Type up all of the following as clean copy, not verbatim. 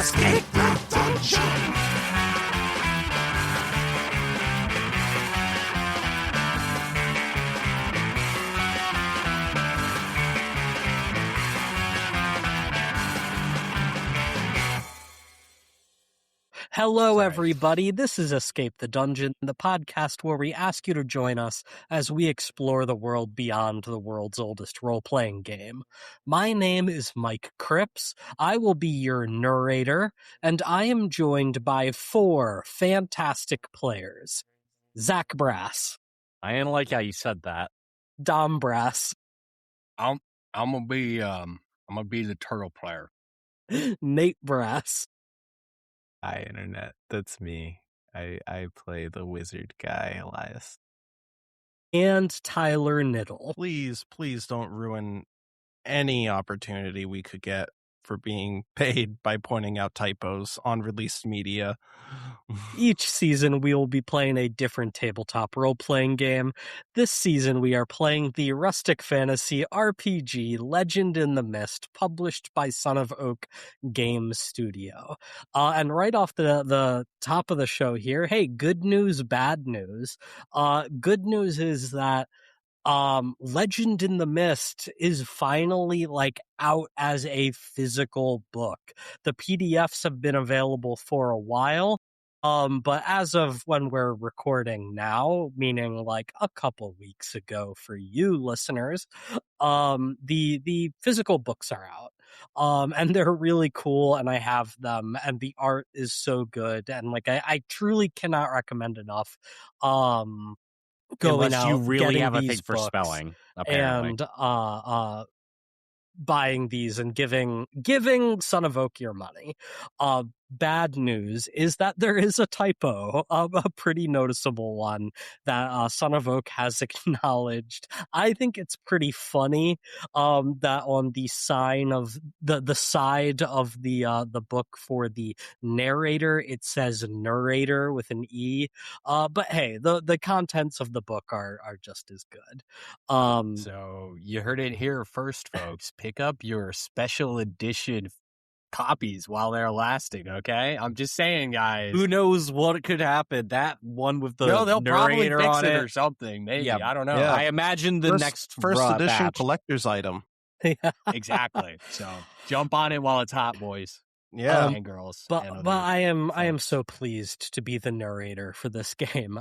Escape the dungeon! Hello, everybody. This is Escape the Dungeon, the podcast where we ask you to join us as we explore the world beyond the world's oldest role-playing game. My name is Mike Cripps. I will be your narrator, and I am joined by 4 fantastic players. Zach Brass. I didn't like how you said that. Dom Brass. I'm gonna be the turtle player. Nate Brass. Hi, Internet. That's me. I play the wizard guy, Elias. And Tyler Niddle. Please don't ruin any opportunity we could get for being paid by pointing out typos on released media. Each season, we will be playing a different tabletop role-playing game. This season, we are playing the rustic fantasy RPG Legend in the Mist, published by Son of Oak Game Studio. And right off the top of the show here, hey, good news, bad news. Good news is that Legend in the Mist is finally out as a physical book. The PDFs have been available for a while, but as of when we're recording now, meaning a couple weeks ago for you listeners, the physical books are out. And they're really cool, and I have them, and the art is so good, and I truly cannot recommend enough. Going Unless out, you really have a these thing for books, spelling, apparently. and buying these and giving Son of Oak your money. Bad news is that there is a typo, a pretty noticeable one that Son of Oak has acknowledged. I think it's pretty funny that on the sign of the side of the book for the narrator, it says narrator with an E. But hey, the contents of the book are just as good. So you heard it here first, folks. Pick up your special edition copies while they're lasting, okay? I'm just saying, guys. Who knows what could happen? That one with the they'll probably narrator fix on it it or something. Maybe. Yeah, I don't know. yeah. I imagine the next first edition batch. collector's item. Exactly. So jump on it while it's hot, boys. Yeah, and girls. But and I am folks. so pleased to be the narrator for this game.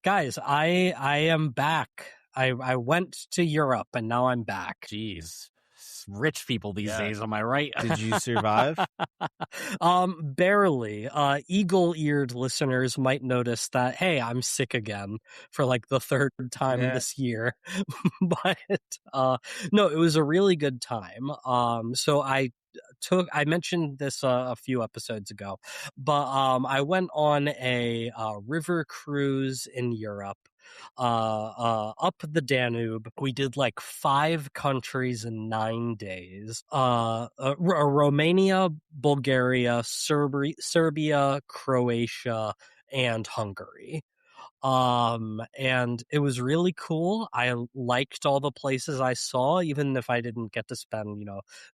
Guys, I am back. I went to Europe and now I'm back. Jeez. Rich people these days, am I right? Did you survive? Barely. Eagle-eared listeners might notice that, hey, I'm sick again for the 3rd time this year. But no, it was a really good time. So I mentioned this a few episodes ago, but I went on a river cruise in Europe. Up the Danube. We did 5 countries in 9 days. Romania, Bulgaria, Serbia, Croatia, and Hungary. And it was really cool. I liked all the places I saw, even if I didn't get to spend,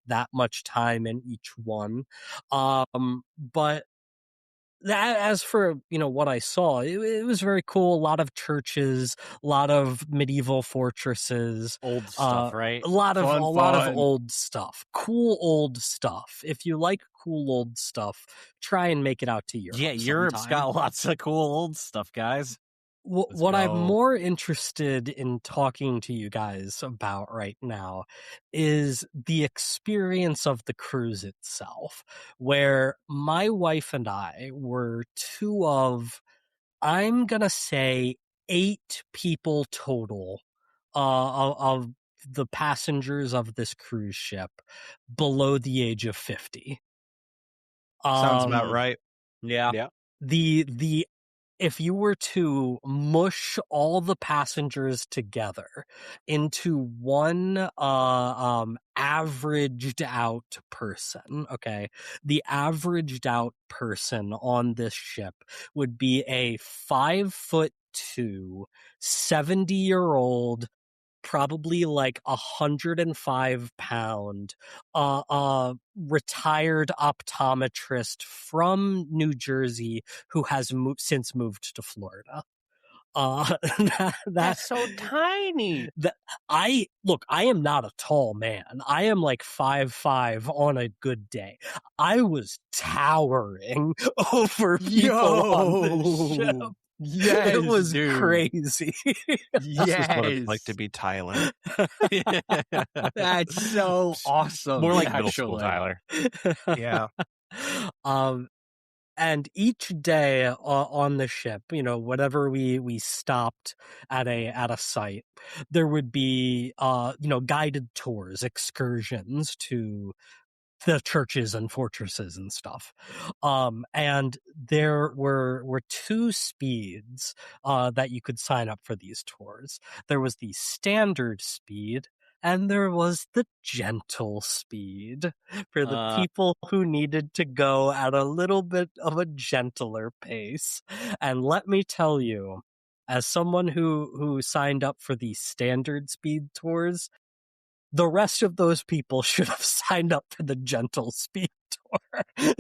that much time in each one. But as for what I saw, it was very cool. A lot of churches, a lot of medieval fortresses, old stuff, right? A lot of Fun. old stuff, cool old stuff. If you like cool old stuff, try and make it out to Europe. Yeah, Europe's sometime. got lots of cool old stuff, guys. What I'm more interested in talking to you guys about right now is the experience of the cruise itself, where my wife and I were 2 of, I'm gonna say, 8 people total of the passengers of this cruise ship below the age of 50. Sounds about right. Yeah. The if you were to mush all the passengers together into one averaged out person, okay, the averaged out person on this ship would be a 5'2", 70-year-old probably like 105-pound, retired optometrist from New Jersey who has since moved to Florida. That's so tiny. I am not a tall man. I am like 5'5" on a good day. I was towering over people on this ship. Yes, It was dude. crazy. That's just what it's like Yes. to be Tyler. That's so awesome. More like middle actually. school Tyler. Yeah. And each day on the ship, whenever we stopped at a site, there would be guided tours, excursions to the churches and fortresses and stuff. And there were two speeds that you could sign up for these tours. There was the standard speed, and there was the gentle speed for the people who needed to go at a little bit of a gentler pace. And let me tell you, as someone who signed up for the standard speed tours, the rest of those people should have signed up for the gentle speed tour.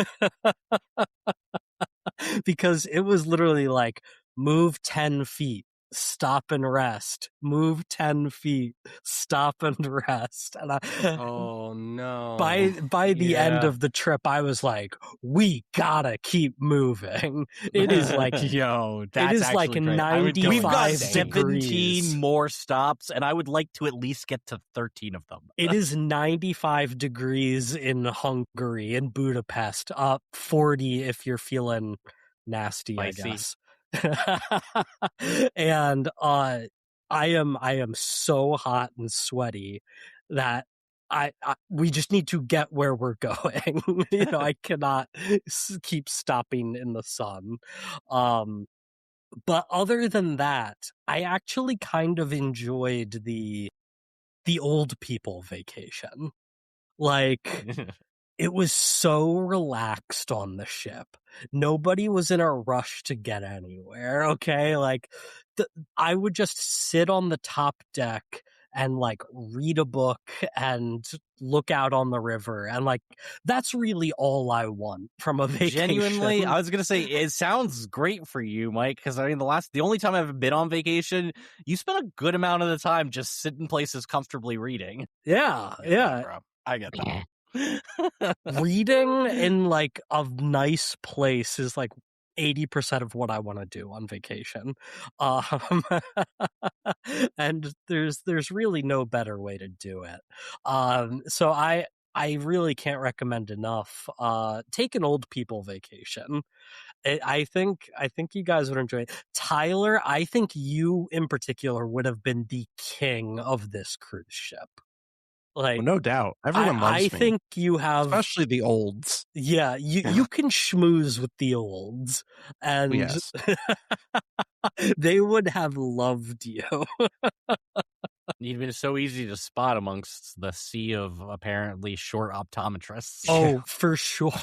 Because it was literally like, move 10 feet, stop and rest, move 10 feet, stop and rest. And Oh no. by the end of the trip, I was like, we gotta keep moving. It is like, yo, that's it is like actually great. 95 We've got degrees. 17 more stops, and I would like to at least get to 13 of them. It is 95 degrees in Hungary, in Budapest, 40 if you're feeling nasty, Spicy. I guess. And I am so hot and sweaty that we just need to get where we're going. I cannot keep stopping in the sun. But other than that, I actually kind of enjoyed the old people vacation. Like, it was so relaxed on the ship. Nobody was in a rush to get anywhere, okay? Like, I would just sit on the top deck and, like, read a book and look out on the river. And, like, that's really all I want from a vacation. Genuinely, I was going to say, it sounds great for you, Mike, because I mean, the only time I've been on vacation, you spent a good amount of the time just sitting places comfortably reading. Yeah. Bro. I get that. Reading in like a nice place is like 80% of what I want to do on vacation. And there's really no better way to do it. So I really can't recommend enough. Take an old people vacation. I think you guys would enjoy it. Tyler, I think you in particular would have been the king of this cruise ship. Like, Well, no doubt. Everyone loves me. I think you have, especially the olds. yeah, you can schmooze with the olds, and Yes. they would have loved you. You've been so easy to spot amongst the sea of apparently short optometrists. Oh, for sure.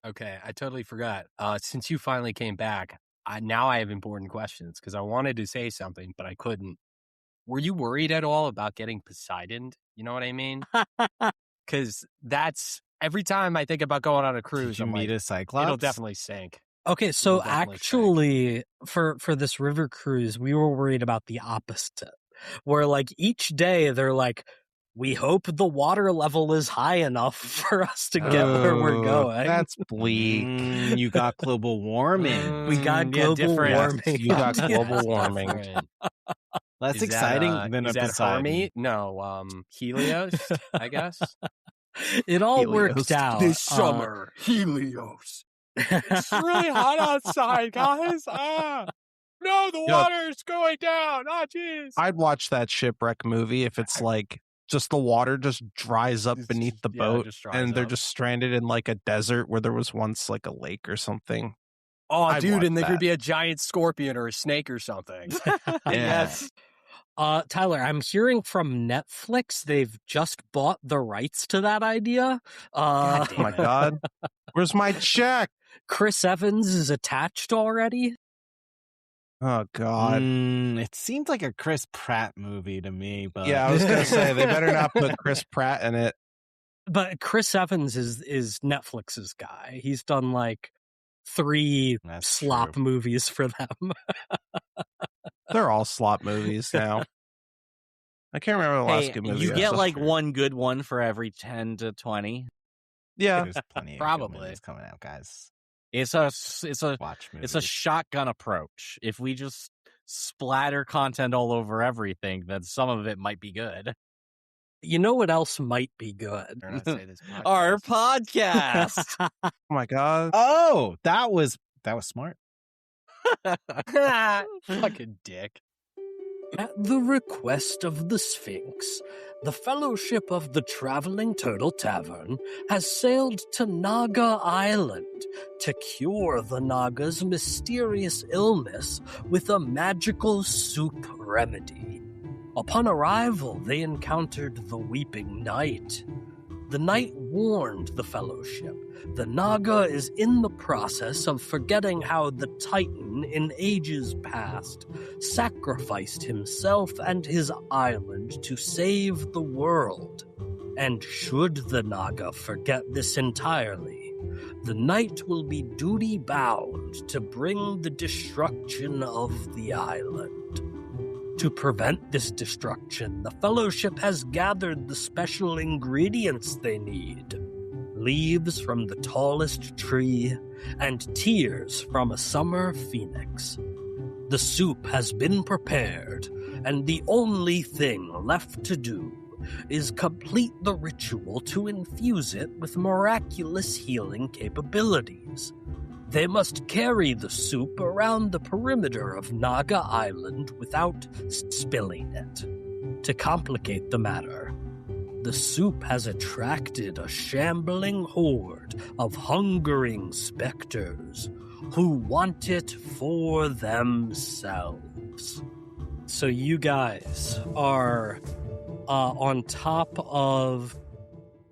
Okay, I totally forgot. Since you finally came back, now I have important questions because I wanted to say something, but I couldn't. Were you worried at all about getting Poseidoned? You know what I mean? Because that's every time I think about going on a cruise, Did you I'm meet like, a Cyclops? it'll definitely sink. Okay, so It'll definitely actually, for this river cruise, we were worried about the opposite, where like each day they're like, we hope the water level is high enough for us to get where we're going. That's bleak. You got global warming. We got global different. warming. You got global Yes. warming. Different. That's Is exciting. That, than is a that Poseidon. Hermie? No, Helios, I guess. It all Helios. worked out. Helios. It's really hot outside, guys. No, the Yeah. water's going down. Oh, jeez. I'd watch that shipwreck movie if it's like just the water just dries up beneath the boat just dries and they're up. just stranded in like a desert where there was once like a lake or something. Oh, I'd dude, watch and there that. could be a giant scorpion or a snake or something. Yes. Tyler, I'm hearing from Netflix they've just bought the rights to that idea. Oh my God. Where's my check? Chris Evans is attached already. Oh God. It seems like a Chris Pratt movie to me, but Yeah, I was gonna say they better not put Chris Pratt in it. But Chris Evans is Netflix's guy. He's done like 3 That's slop true. movies for them. They're all slop movies now. I can't remember the last Hey, good movie. you I get saw. like one good one for every 10 to 20. Yeah. There's plenty of Probably. good movies coming out, guys. It's a Watch movies. it's a shotgun approach. If we just splatter content all over everything, then some of it might be good. You know what else might be good? Better not say this Our podcast. podcast. Oh my God. Oh, that was smart. Fucking dick. At the request of the Sphinx, the Fellowship of the Traveling Turtle Tavern has sailed to Naga Island to cure the Naga's mysterious illness with a magical soup remedy. Upon arrival, they encountered the Weeping Knight. The Knight warned the Fellowship the Naga is in the process of forgetting how the Titan in ages past sacrificed himself and his island to save the world. And should the Naga forget this entirely, the Knight will be duty-bound to bring the destruction of the island. To prevent this destruction, the Fellowship has gathered the special ingredients they need: leaves from the tallest tree and tears from a summer phoenix. The soup has been prepared, and the only thing left to do is complete the ritual to infuse it with miraculous healing capabilities. They must carry the soup around the perimeter of Naga Island without spilling it. To complicate the matter, the soup has attracted a shambling horde of hungering specters who want it for themselves. So you guys are on top of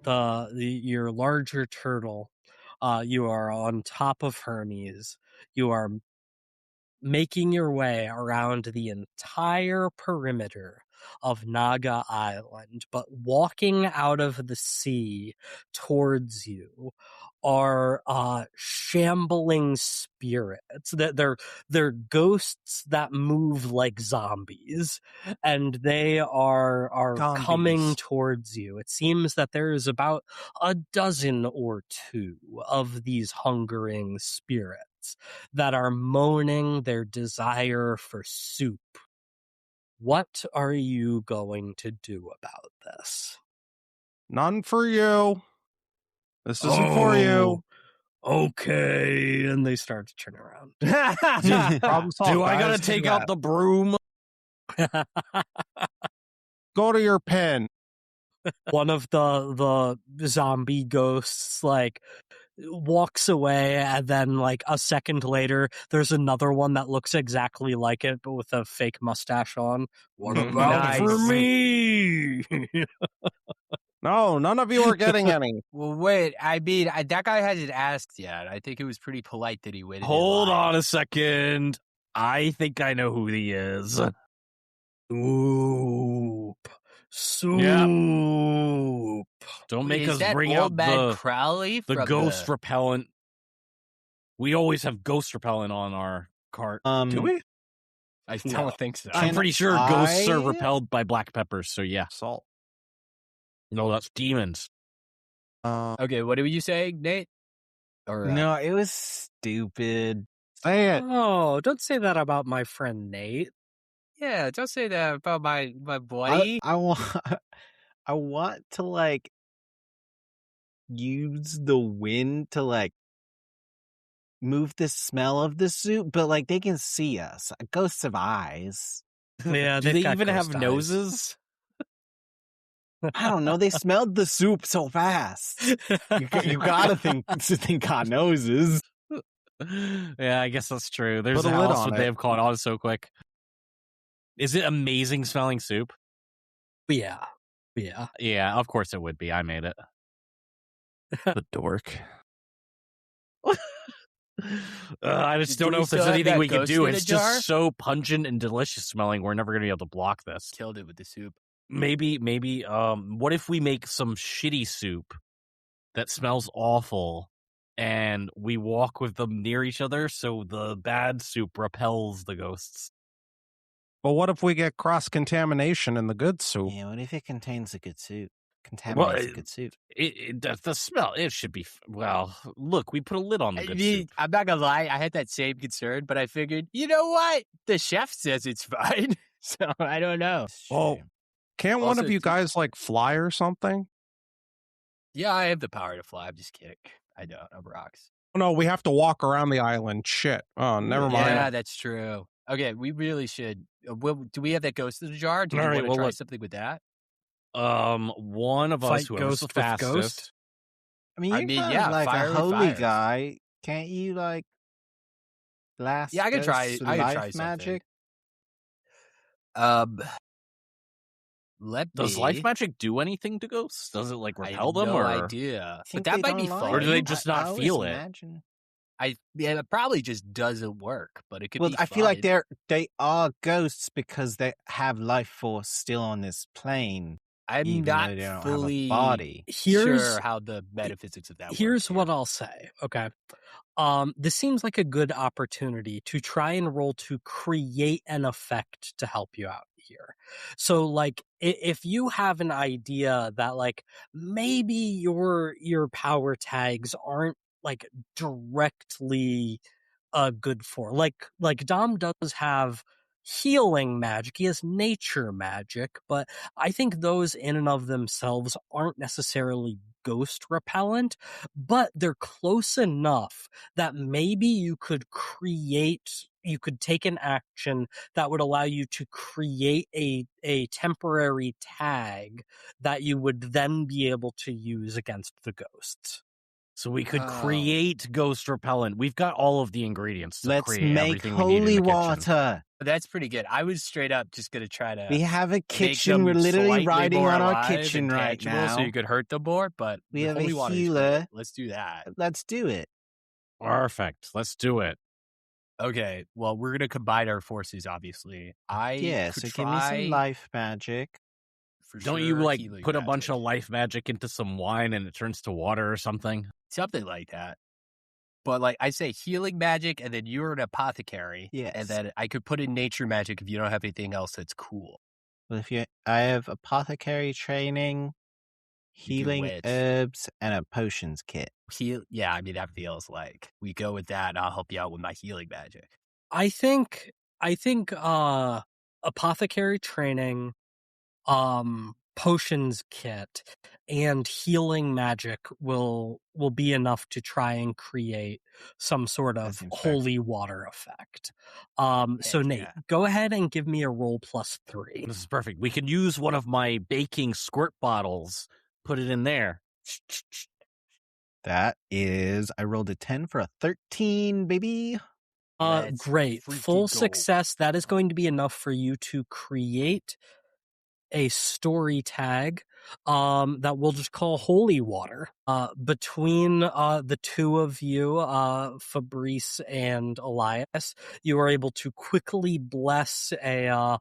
your larger turtle. You are on top of Hermes. You are making your way around the entire perimeter of Naga Island, but walking out of the sea towards you are shambling spirits. They're ghosts that move like zombies, and they are Zombies. coming towards you. It seems that there is about a dozen or two of these hungering spirits that are moaning their desire for soup. What are you going to do about this? None for you. This isn't for you. Okay, and they start to turn around. Problem solved, Do I guys. gotta Do take that. out the broom? Go to your pen. One of the zombie ghosts walks away, and then a second later there's another one that looks exactly like it but with a fake mustache on. What about for Nice. me? No, none of you are getting any. Well, wait. I mean, that guy hasn't asked yet. I think it was pretty polite that he waited. in Hold line. on a second. I think I know who he is. Soup. Don't make Is us that bring old out man the Crowley the from ghost repellent. We always have ghost repellent on our cart. Do we? I don't think so. I'm Can pretty sure ghosts are I- repelled by black peppers, so yeah. Salt. No, that's demons. Okay, what were you saying, Nate? Or No, it was stupid. Say it. Oh, don't say that about my friend Nate. yeah, don't say that about my buddy. I want I want to use the wind to move the smell of the soup, but they can see us. Ghosts have eyes. Yeah, Do they've they got even have ghost eyes. noses? I don't know. They smelled the soup so fast. You gotta think got noses. Yeah, I guess that's true. There's Put a how lid else on would they it. have caught on so quick? Is it amazing smelling soup? Yeah. Yeah, of course it would be. I made it. The dork. I just Do don't we know if there's still have anything that we can ghost do. in a It's jar? just so pungent and delicious smelling. We're never going to be able to block this. Killed it with the soup. Maybe, what if we make some shitty soup that smells awful and we walk with them near each other so the bad soup repels the ghosts? But what if we get cross-contamination in the good soup? Yeah, what if it contains a good soup? Well, Contaminates a good soup. the smell, it should be, well, look, we put a lid on the good soup. I'm not gonna lie, I had that same concern, but I figured, you know what? The chef says it's fine, so I don't know. It's Oh, true. can't one Also, of you guys like fly or something? Yeah, I have the power to fly. I'm just kidding. I don't. I'm rocks. Oh, no, we have to walk around the island. Shit. Oh, never mind. Yeah, that's true. Okay, we really should. Do we have that ghost in the jar? Do you All right, want to well, try look. something with that? One of us, Fight whoever's ghost the with fastest, ghost? I mean, I you're mean, kind yeah, of like fire a with holy fire. guy. Can't you like blast? Yeah, I could try. ghosts with I could life try something. magic. Let does me. life magic do anything to ghosts? Does it like I repel have them, no or idea. Think But that they might be don't fun. Or do they like just I not always feel it? imagine. It probably just doesn't work, but it could Well, be. I feel like fun. they are ghosts because they have life force still on this plane, I'm even not though they don't fully have a body. sure how the metaphysics of that work. Here's what I'll say. Okay. This seems like a good opportunity to try and roll to create an effect to help you out here. So like if you have an idea that like maybe your power tags aren't like directly good for like Dom does have healing magic. He has nature magic, but I think those in and of themselves aren't necessarily ghost repellent, but they're close enough that maybe you could take an action that would allow you to create a temporary tag that you would then be able to use against the ghosts. So we could Oh. create ghost repellent. We've got all of the ingredients to Let's create make everything we need in holy the kitchen. water. That's pretty good. I was straight up just gonna try to. We have a make kitchen. them We're literally slightly riding more on our alive kitchen and right tangible, now. so you could hurt them more. But We the have a holy water is healer. great. Let's do that. Let's do it. Perfect. Let's do it. Okay. Well, we're gonna combine our forces. Obviously, Yeah, could so try give me some life magic. for Don't sure you like healing put a bunch magic. of life magic into some wine and it turns to water or something? something like that? But like I say, healing magic, and then you're an apothecary. Yes. And then I could put in nature magic if you don't have anything else that's cool. Well, I have apothecary training, You do healing witch. herbs, and a potions kit. Yeah, I mean that feels like we go with that, and I'll help you out with my healing magic. I think apothecary training, potions kit, and healing magic will be enough to try and create some sort That of seems fair. holy water effect. So Heck Nate, yeah. go ahead and give me a roll +3. This is perfect. We can use one of my baking squirt bottles, put it in there. That is, I rolled a 10 for a 13, baby. Let's Great. freaking Full go. success. That is going to be enough for you to create a story tag that we'll just call holy water. Between the two of you, Fabrice and Elias, you are able to quickly bless a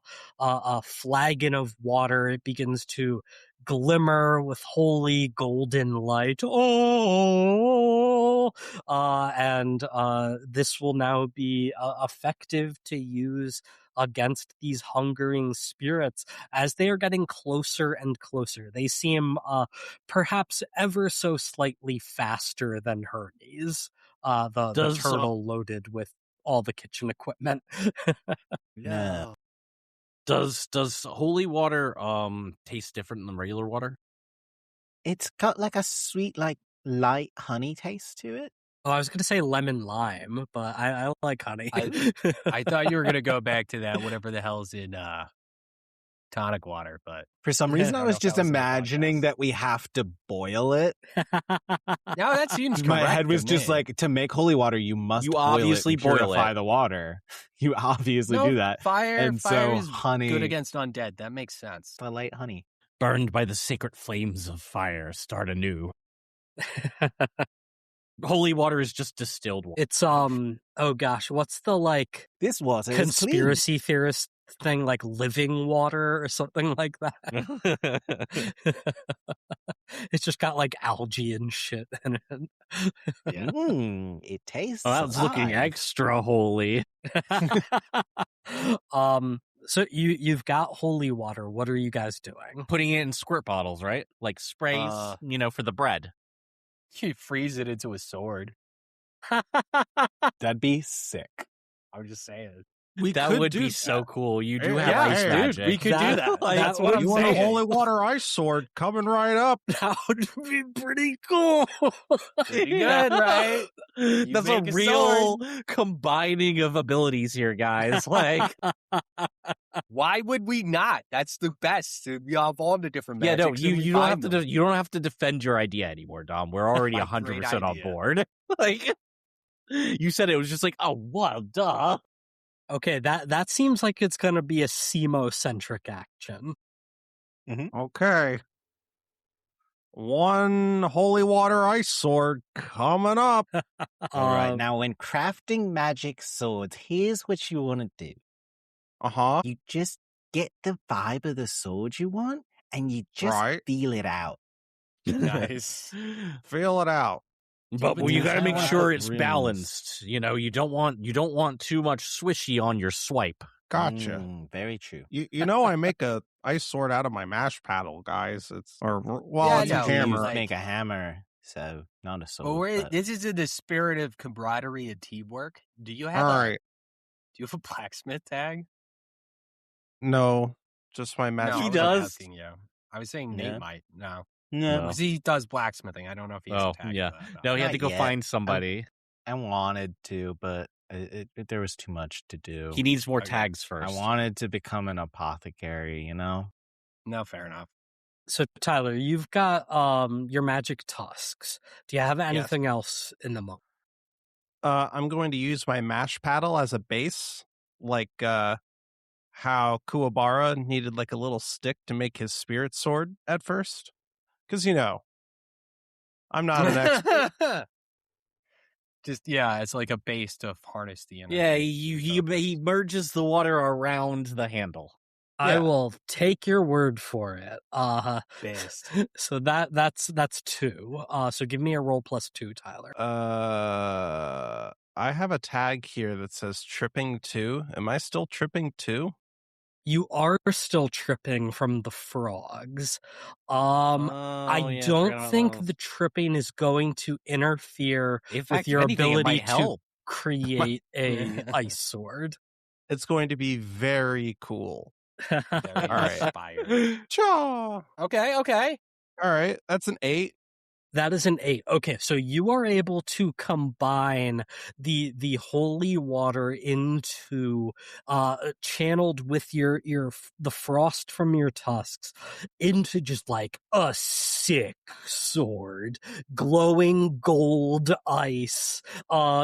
flagon of water. It begins to glimmer with holy golden light. And this will now be effective to use against these hungering spirits as they are getting closer and closer. They seem perhaps ever so slightly faster than Hermes, the turtle loaded with all the kitchen equipment. No. Does holy water taste different than regular water? It's got like a sweet, like light honey taste to it. Oh, I was going to say lemon lime, but I like honey. I thought you were gonna go back to that whatever the hell's in tonic water, but For some I reason, don't I know was if just that was on the imagining podcast. that we have to boil it. no, that seems correct. My head was to just me. like, to make holy water, you must You boil obviously it and boil purify it. the water. You obviously No, do that. Fire, And fire so is honey, good against undead. That makes sense. the light honey. Burned by the sacred flames of fire, start anew. Holy water is just distilled water. It's oh gosh, what's the like This water is conspiracy theorist thing, like living water or something like that? It's just got like algae and shit in it. clean. It tastes Well, that's looking alive. extra holy. So you've got holy water. What are you guys doing? Putting it in squirt bottles, right? Like sprays, for the bread. You freeze it into a sword. That'd be sick. I'm just saying. That could would do be that. so cool. You do Yeah, have ice dude, magic. we could do that. That's what I'm You want a saying. holy water ice sword coming right up? That would be pretty cool. Pretty good, right? That's a make a real combining of abilities here, guys. Like, Why would we not? That's the best. We have all the different yeah, no, magics and we you don't have find to. them. You don't have to defend your idea anymore, Dom. We're already My 100% great on idea. board. Like, you said it was just like, oh, well, duh. Okay, that seems like it's gonna be a Simo-centric action. Okay. One holy water ice sword coming up. All right, now when crafting magic swords, here's what you want to do. Uh-huh. You just get the vibe of the sword you want, and you just Right. feel it out. Nice. Feel it out. But Even you if got to I make wanna sure put it's runes. balanced. You don't want too much swishy on your swipe. Gotcha. Very true. You know I make a ice sword out of my mash paddle, guys. It's Yeah, it's no, a hammer. like- Make a hammer, so not a sword. But but- this is in the spirit of camaraderie and teamwork. Do you have All right. Do you have a blacksmith tag? No, just my magic. No, He I was does. asking you. I was saying Yeah. Nate might. No, No, because he does blacksmithing. I don't know if he has Oh, a tag. yeah. For that, No, he had Not to go yet. find somebody. I wanted to, but there was too much to do. He needs more Okay. tags first. I wanted to become an apothecary, you know? No, fair enough. So Tyler, you've got your magic tusks. Do you have anything else in the moment? I'm going to use my mash paddle as a base, like how Kuwabara needed like a little stick to make his spirit sword at first. Because, I'm not an expert. It's like a base to harness the energy. Yeah, he merges the water around the handle. I Yeah. will take your word for it. Based. So that's 2. So give me a roll +2, Tyler. I have a tag here that says tripping 2. Am I still tripping 2? You are still tripping from the frogs. Oh, I don't think the tripping is going to interfere In with fact, your if anything, it ability might to help. create a ice sword. It's going to be very cool. Very right. inspired. Cha! Okay. All right, that's an 8. That is an 8. Okay, so you are able to combine the holy water into channeled with the frost from your tusks into just like a sick sword, glowing gold ice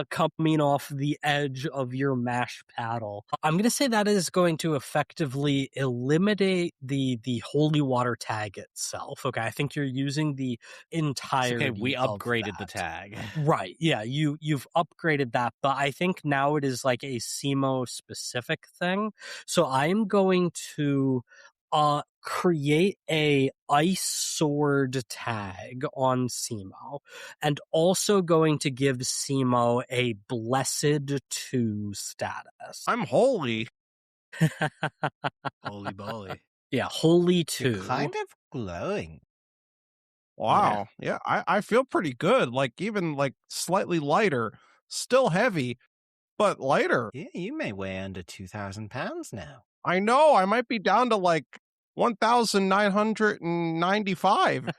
coming off the edge of your mash paddle. I'm going to say that is going to effectively eliminate the holy water tag itself. Okay, I think you're using the entire. Okay, we of upgraded the that. tag. Right. Yeah, you've upgraded that, but I think now it is like a Simo specific thing. So I'm going to create a ice sword tag on Simo, and also going to give Simo a blessed 2 status. I'm holy. Holy moly. Yeah, holy You're 2. kind of glowing. Wow. Yeah, I feel pretty good. Like even like slightly lighter, still heavy, but lighter. Yeah, you may weigh under 2,000 pounds now. I know. I might be down to like 1,995.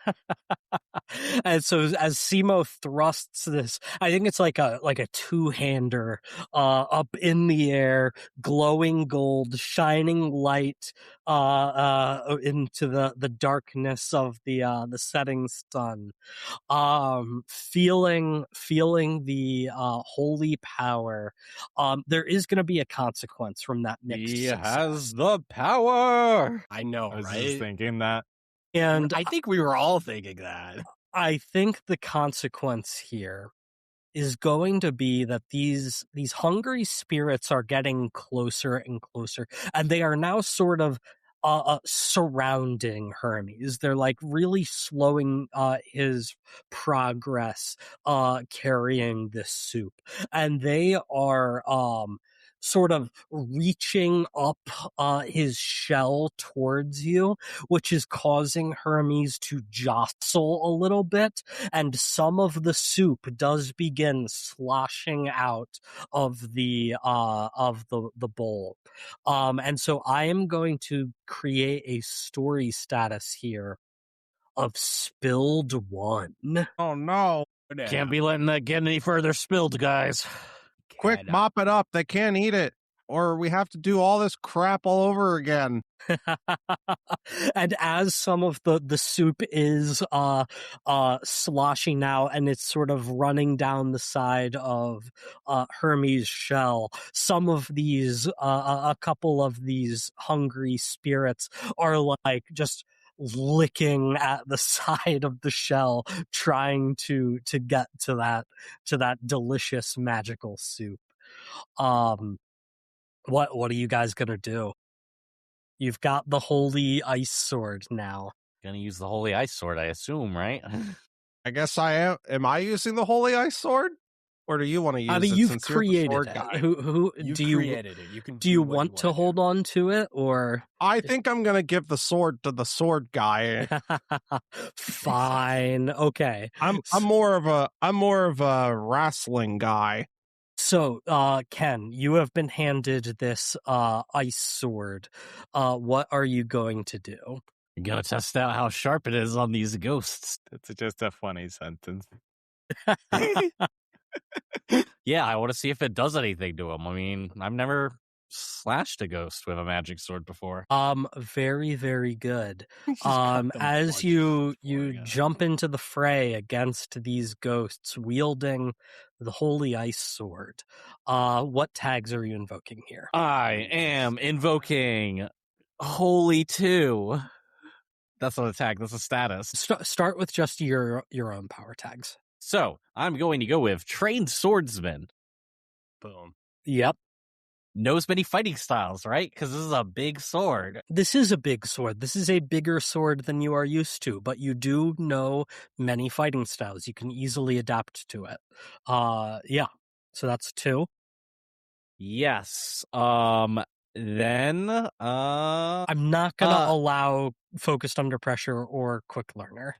And so as Simo thrusts this, I think it's like a 2-hander up in the air, glowing gold, shining light into the darkness of the setting sun. Feeling the holy power. There is going to be a consequence from that mixed He success. has the power. I know, I was right? just thinking that. And I think we were all thinking that. I think the consequence here is going to be that these hungry spirits are getting closer and closer, and they are now sort of surrounding Hermes. They're like really slowing his progress carrying this soup, and they are sort of reaching up his shell towards you, which is causing Hermes to jostle a little bit, and some of the soup does begin sloshing out of the bowl. And so I am going to create a story status here of spilled one. Oh no. Can't be letting that get any further spilled, guys. Quick, mop it up. They can't eat it. Or we have to do all this crap all over again. And as some of the soup is sloshing now, and it's sort of running down the side of Hermes' shell, some of these a couple of these hungry spirits are like just licking at the side of the shell, trying to get to that delicious magical soup. What are you guys gonna do? You've got the holy ice sword now. Gonna use the holy ice sword, I assume, right? I guess I am. Am I using the holy ice sword? Or do you want to use I mean, it you've since you're the created sword it. guy? Who You do you created it. You can do you what want to wanna hold do. on to it, or I think I'm going to give the sword to the sword guy. fine? Okay. I'm more of a wrestling guy. So, Ken, you have been handed this ice sword. What are you going to do? You're gonna test out how sharp it is on these ghosts. That's just a funny sentence. Yeah, I want to see if it does anything to them. I mean, I've never slashed a ghost with a magic sword before. Very, very good. Just cut them a As bunch you before, yeah. jump into the fray against these ghosts wielding the holy ice sword, what tags are you invoking here? I am invoking Holy 2. That's not a tag, that's a status. Start with just your own power tags. So, I'm going to go with Trained Swordsman. Boom. Yep. Knows many fighting styles, right? Because this is a big sword. This is a big sword. This is a bigger sword than you are used to, but you do know many fighting styles. You can easily adapt to it. Yeah. So that's 2. Yes. Then, I'm not gonna allow focused under pressure or quick learner.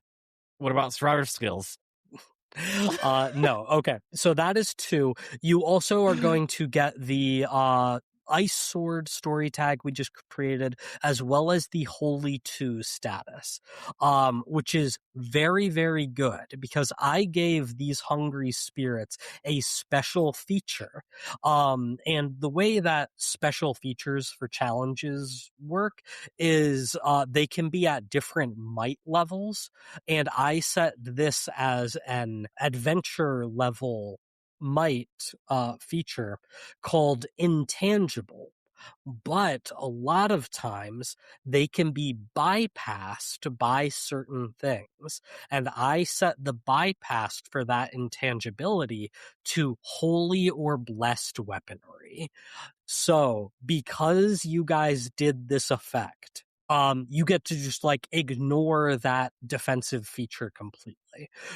what about survivor skills? No. Okay. So that is 2. You also are going to get the ice sword story tag we just created, as well as the holy 2 status, which is very, very good, because I gave these hungry spirits a special feature. And the way that special features for challenges work is they can be at different might levels, and I set this as an adventure level might feature called intangible. But a lot of times they can be bypassed by certain things. And I set the bypass for that intangibility to holy or blessed weaponry. So because you guys did this effect, you get to just like ignore that defensive feature completely.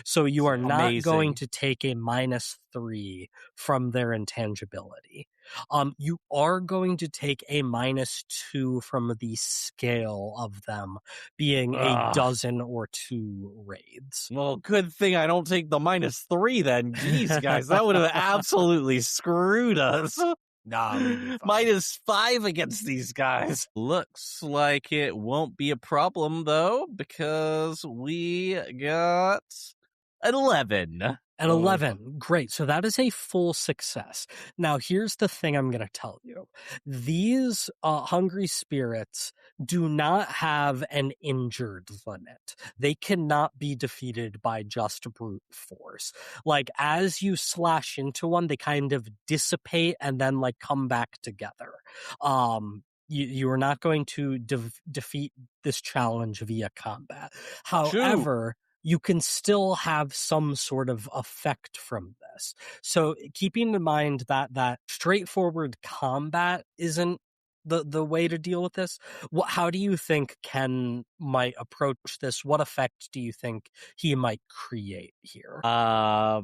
So you are not going Amazing. to take a -3 from their intangibility. You are going to take a -2 from the scale of them being a Ugh. dozen or 2 raids. Well, good thing I don't take the -3 then. Jeez, guys, that would have absolutely screwed us. Nah, we'd be fine. -5 against these guys. Looks like it won't be a problem, though, because we got an 11. An 11. Great. So that is a full success. Now, here's the thing I'm going to tell you. These hungry spirits do not have an injured limit. They cannot be defeated by just brute force. Like, as you slash into one, they kind of dissipate and then, like, come back together. You are not going to defeat this challenge via combat. However, you can still have some sort of effect from this. So keeping in mind that straightforward combat isn't the way to deal with this, how do you think Ken might approach this? What effect do you think he might create here? I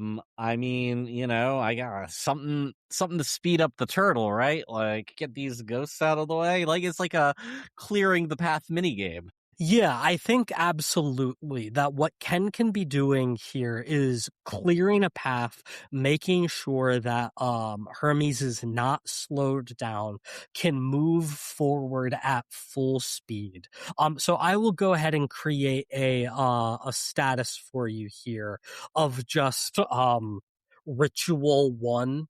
mean, I got something to speed up the turtle, right? Like get these ghosts out of the way. Like it's like a clearing the path minigame. Yeah, I think absolutely that what Ken can be doing here is clearing a path, making sure that Hermes is not slowed down, can move forward at full speed. So I will go ahead and create a status for you here of just Ritual 1,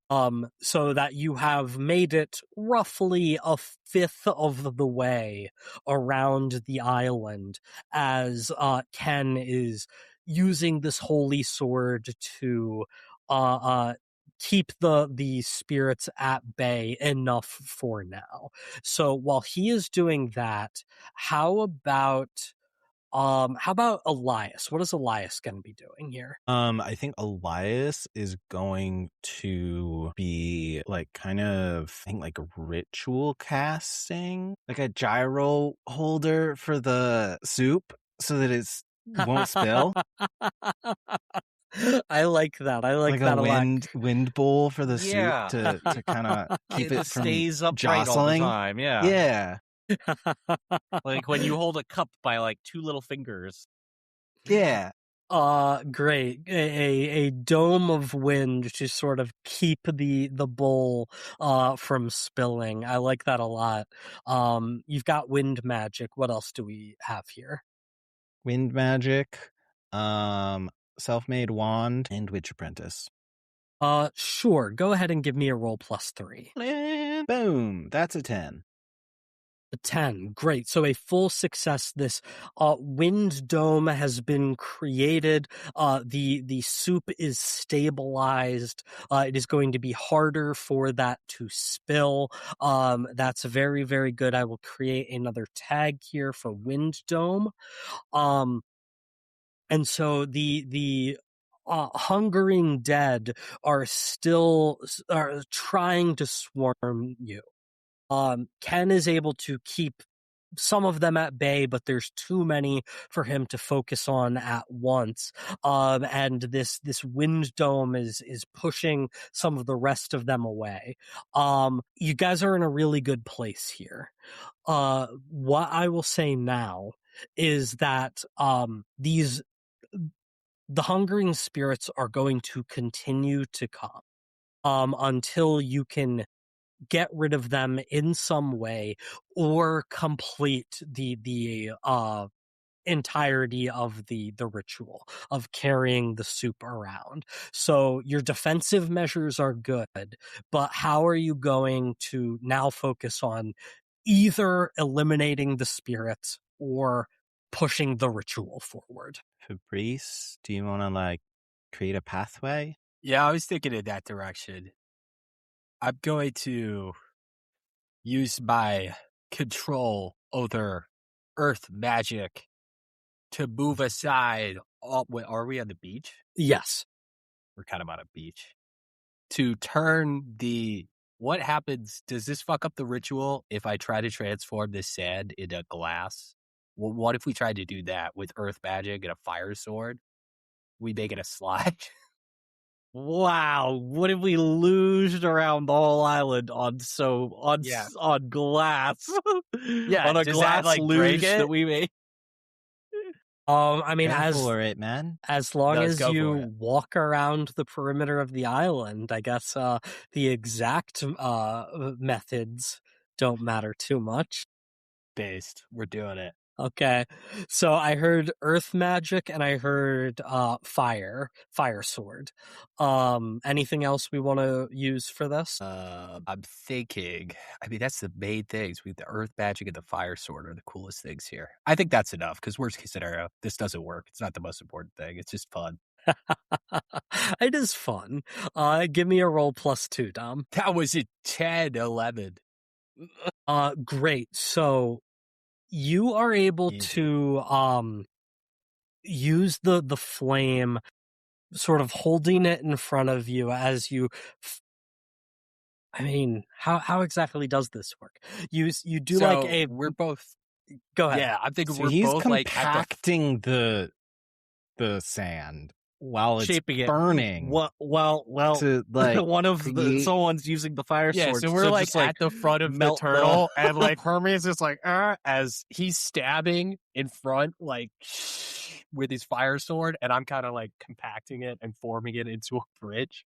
so that you have made it roughly a fifth of the way around the island as Ken is using this holy sword to keep the spirits at bay enough for now. So while he is doing that, how about Elias? What is Elias going to be doing here? I think Elias is going to be like kind of, I think like ritual casting, like a gyro holder for the soup so that it won't spill. I like that. I like that a a lot. wind bowl for the Yeah. soup to kind of keep it from stays upright all the jostling. time. Yeah. Yeah. Like when you hold a cup by like two little fingers. Yeah. Great. A dome of wind to sort of keep the bowl from spilling. I like that a lot. You've got wind magic. What else do we have here? Wind magic, self-made wand, and witch apprentice. Sure. Go ahead and give me a roll +3. And boom, that's a 10. A 10. Great. So a full success. This wind dome has been created. The soup is stabilized. It is going to be harder for that to spill. That's very, very good. I will create another tag here for wind dome. And so the hungering dead are still trying to swarm you. Ken is able to keep some of them at bay, but there's too many for him to focus on at once. And this wind dome is pushing some of the rest of them away. You guys are in a really good place here. What I will say now is that the hungering spirits are going to continue to come until you can get rid of them in some way or complete the entirety of the ritual of carrying the soup around. So your defensive measures are good, but how are you going to now focus on either eliminating the spirits or pushing the ritual forward? Fabrice, do you want to like create a pathway? Yeah, I was thinking in that direction. I'm going to use my control over earth magic to move aside. Are we on the beach? Yes. We're kind of on a beach. To turn what happens? Does this fuck up the ritual if I try to transform this sand into glass? Well, what if we tried to do that with earth magic and a fire sword? We make it a slide. Wow, what if we loosed around the whole island on glass? Yeah, on a does glass that, like, luge break it? that we made. I mean, Go as for it, man. long Let's as go for you it. walk around the perimeter of the island, I guess the exact methods don't matter too much. Based. We're doing it. Okay, so I heard earth magic and I heard fire sword. Anything else we want to use for this? I'm thinking. I mean, that's the main things. The earth magic and the fire sword are the coolest things here. I think that's enough. Because worst case scenario, this doesn't work. It's not the most important thing. It's just fun. It is fun. Give me a roll +2, Dom. That was a 10, 11. Great. So you are able Easy. to use the flame sort of holding it in front of you as you. I mean, how exactly does this work? You do like So a. we're both. Go ahead. Yeah, I'm thinking So we're he's both like at the. compacting the sand while it's Shaping it. burning. Well, to like one of create- someone's using the fire Yeah, sword. so we're like just, at the front of the melt turtle, and like Hermes is like, as he's stabbing in front, like with his fire sword, and I'm kind of like compacting it and forming it into a bridge.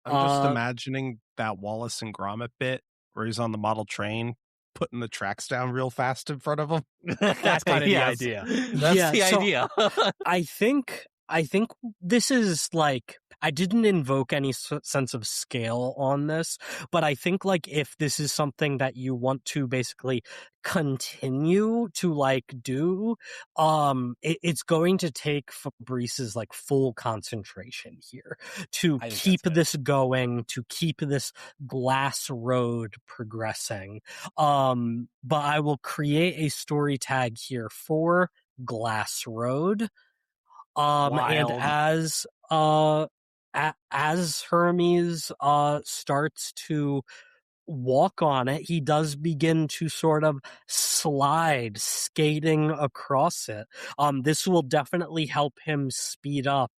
I'm just imagining that Wallace and Gromit bit where he's on the model train, putting the tracks down real fast in front of him. That's kind of Yes. the idea. That's the so idea. I think this is like, I didn't invoke any sense of scale on this, but I think like if this is something that you want to basically continue to like do, it's going to take Fabrice's like full concentration here to I think keep that's it. this going, to keep this glass road progressing. But I will create a story tag here for Glass Road. And Wild. as Hermes starts to walk on it, he does begin to sort of slide, skating across it. This will definitely help him speed up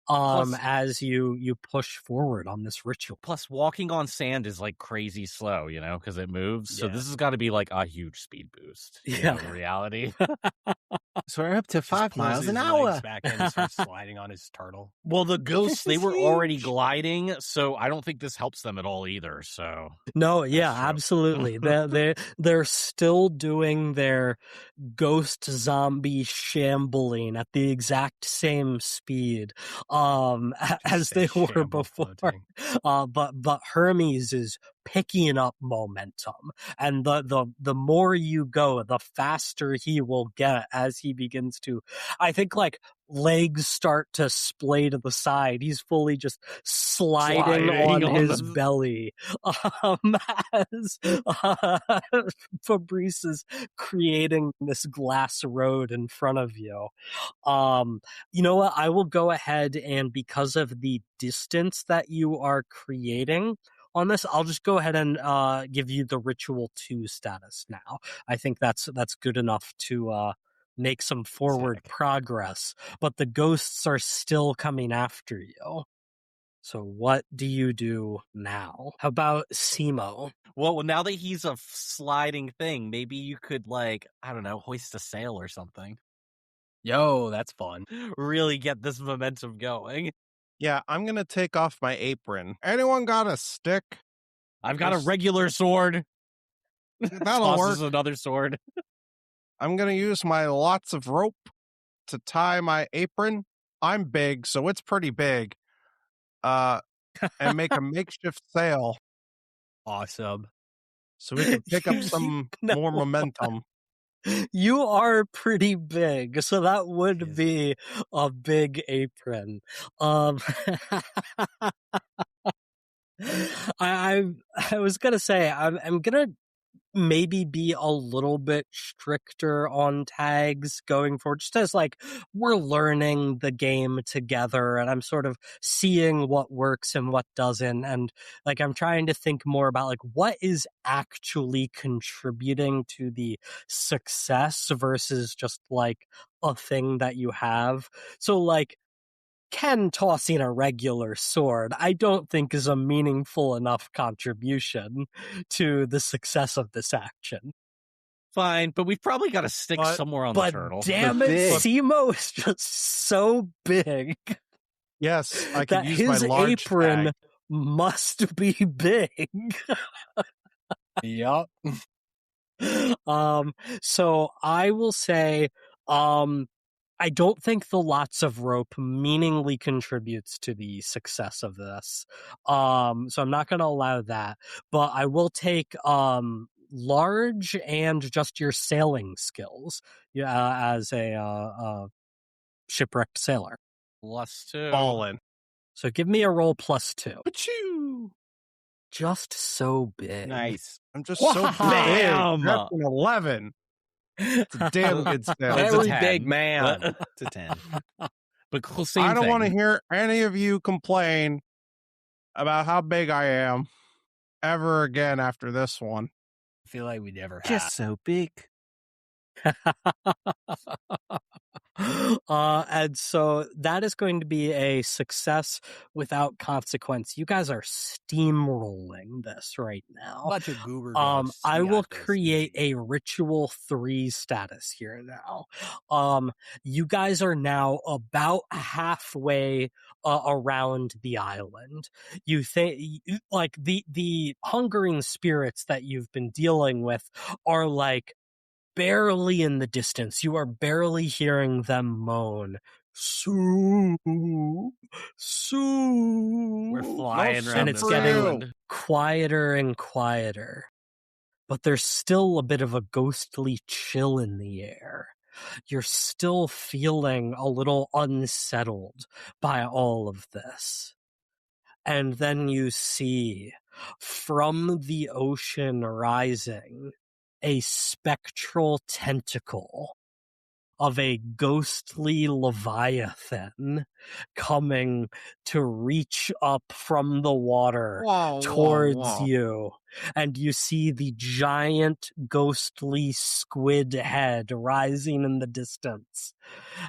Plus- as you push forward on this ritual. Plus, walking on sand is like crazy slow, because it moves. So Yeah. this has got to be like a huge speed boost. Yeah. In reality. So we're up to Just 5 pulls miles his an legs hour. back in and starts sliding on his turtle. Well, the ghosts, they is were already huge. gliding, so I don't think this helps them at all either. So No, yeah, true. absolutely. They're still doing their ghost zombie shambling at the exact same speed as they were Shamble before. floating. But Hermes is picking up momentum, and the more you go, the faster he will get as he begins to, I think, like, legs start to splay to the side. He's fully just sliding on his belly as Fabrice is creating this glass road in front of you. You know what? I will go ahead, and because of the distance that you are creating on this, I'll just go ahead and give you the Ritual 2 status now. I think that's good enough to make some forward progress, but the ghosts are still coming after you. So what do you do now? How about Simo? Well, now that he's a sliding thing, maybe you could, like, I don't know, hoist a sail or something. Yo, that's fun. Really get this momentum going. Yeah, I'm going to take off my apron. Anyone got a stick? I've got a regular sword. That'll work. Tosses another sword. I'm going to use my lots of rope to tie my apron. I'm big, so it's pretty big. And make a makeshift sail Awesome. so we can pick up some more momentum. You are pretty big, so that would Jeez. be a big apron. I was gonna say I'm gonna maybe be a little bit stricter on tags going forward, just as like we're learning the game together and I'm sort of seeing what works and what doesn't, and like I'm trying to think more about like what is actually contributing to the success versus just like a thing that you have. So like Ken tossing a regular sword, I don't think is a meaningful enough contribution to the success of this action. Fine, but we've probably got a stick somewhere on the But turtle. damn it, Simo is just so big Yes, I can that use my his large apron tag. must be big. Yup. So I will say, I don't think the lots of rope meaningfully contributes to the success of this. So I'm not going to allow that, but I will take large and just your sailing skills as a shipwrecked sailor. +2. Ballin'. So give me a roll +2. Achoo! Just so big. Nice. I'm just so big. Bam! That's an 11. It's a damn good sail. That's a Very 10. big man. It's a 10. But same I don't thing. want to hear any of you complain about how big I am ever again after this one. I feel like we never have. Just so big. And so that is going to be a success without consequence. You guys are steamrolling this right now. Bunch of goober ghosts. I We will got this. create Easy. a ritual 3 status here now. You guys are now about halfway around the island. You think like the hungering spirits that you've been dealing with are like barely in the distance. You are barely hearing them moan. Soup, soup. We're flying No around And this it's getting island. quieter and quieter. But there's still a bit of a ghostly chill in the air. You're still feeling a little unsettled by all of this. And then you see from the ocean rising a spectral tentacle of a ghostly leviathan coming to reach up from the water towards you. And you see the giant ghostly squid head rising in the distance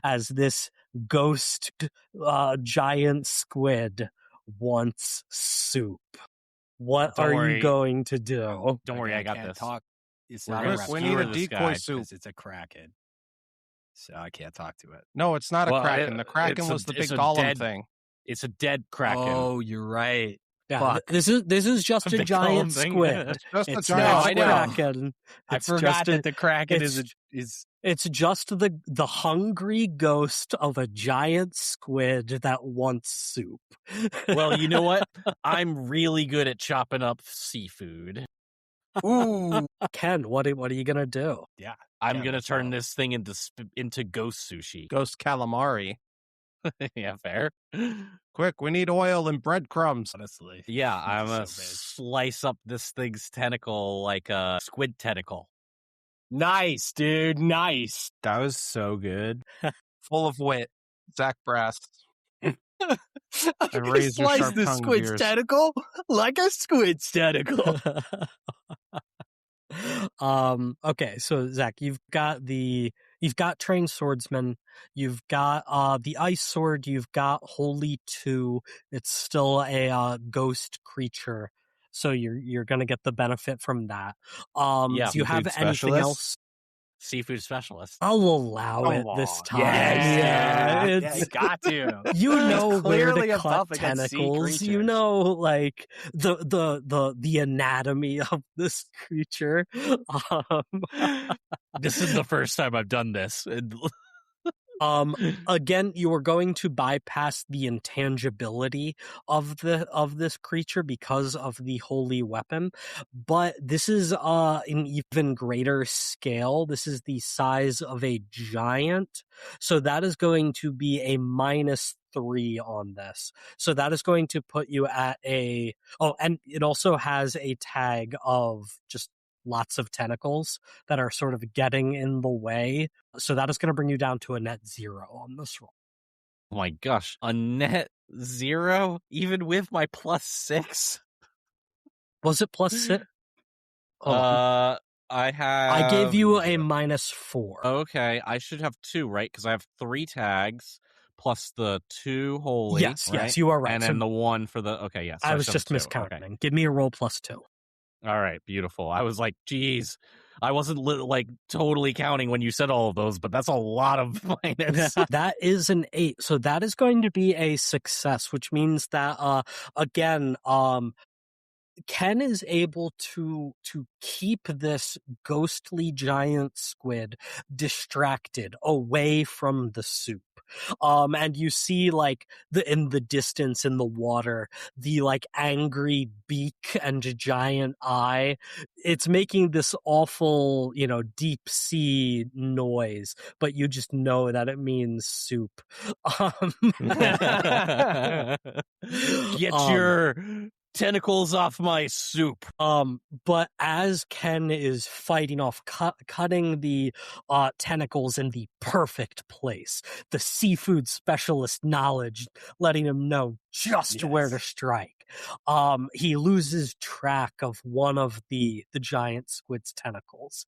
as this ghost giant squid wants soup. What Don't are worry. you going to do? Don't worry, I got can't this. Talk. It's We're not gonna a Quick, we skewer need a reptile this decoy guy. soup. because it's a kraken. So I can't talk to it. No, it's not a Well, kraken. The kraken was the big golem thing. It's a dead kraken. Oh, you're right. Yeah, Fuck. this is just a The giant golem thing. squid. Just a It's giant not squid. a I know. kraken. I It's forgot just that the kraken it's- is It's just the hungry ghost of a giant squid that wants soup. Well, you know what? I'm really good at chopping up seafood. ooh. Ken, what are you gonna do? Yeah. I'm Yeah, gonna let's turn go. this thing into ghost sushi. Ghost calamari. Yeah, fair. Quick, we need oil and breadcrumbs. Honestly. Yeah, I'm gonna So big. slice up this thing's tentacle like a squid tentacle. Nice, dude. Nice. That was so good. Full of wit. Zach Brass. I'm gonna razor slice sharp the tongue squid's beers. tentacle like a squid's tentacle. Okay, so Zach, you've got trained swordsman, you've got the ice sword, you've got holy 2. It's still a ghost creature, so you're gonna get the benefit from that. Yeah, do you have seafood anything specialist? else? Seafood specialist. I'll allow it Come this on. time. Yeah, it's you got to. you know It's where clearly to a cut buff against sea tentacles. You creatures. know, like the anatomy of this creature. This is the first time I've done this. Again, you are going to bypass the intangibility of this creature because of the holy weapon, but this is an even greater scale. This is the size of a giant, so that is going to be a -3 on this. So that is going to put you at a and it also has a tag of just lots of tentacles that are sort of getting in the way. So that is going to bring you down to a net 0 on this roll. Oh my gosh, a net 0, even with my +6. Was it +6? Oh, I have. I gave you a -4. Okay, I should have 2, right? Because I have 3 tags plus the 2 holy. Yes, right? yes, you are right. And So then the 1 for the. Okay, yes. I was just miscounting. Okay. Give me a roll +2. All right, beautiful. I was like, geez, I wasn't like totally counting when you said all of those, but that's a lot of minus. That is an 8. So that is going to be a success, which means that again, Ken is able to keep this ghostly giant squid distracted away from the soup. And you see like in the distance in the water, the like angry beak and giant eye. It's making this awful, deep sea noise, but you just know that it means soup. Get your tentacles off my soup. But as Ken is fighting off, cutting the tentacles in the perfect place, the seafood specialist knowledge letting him know just where to strike. He loses track of one of the giant squid's tentacles,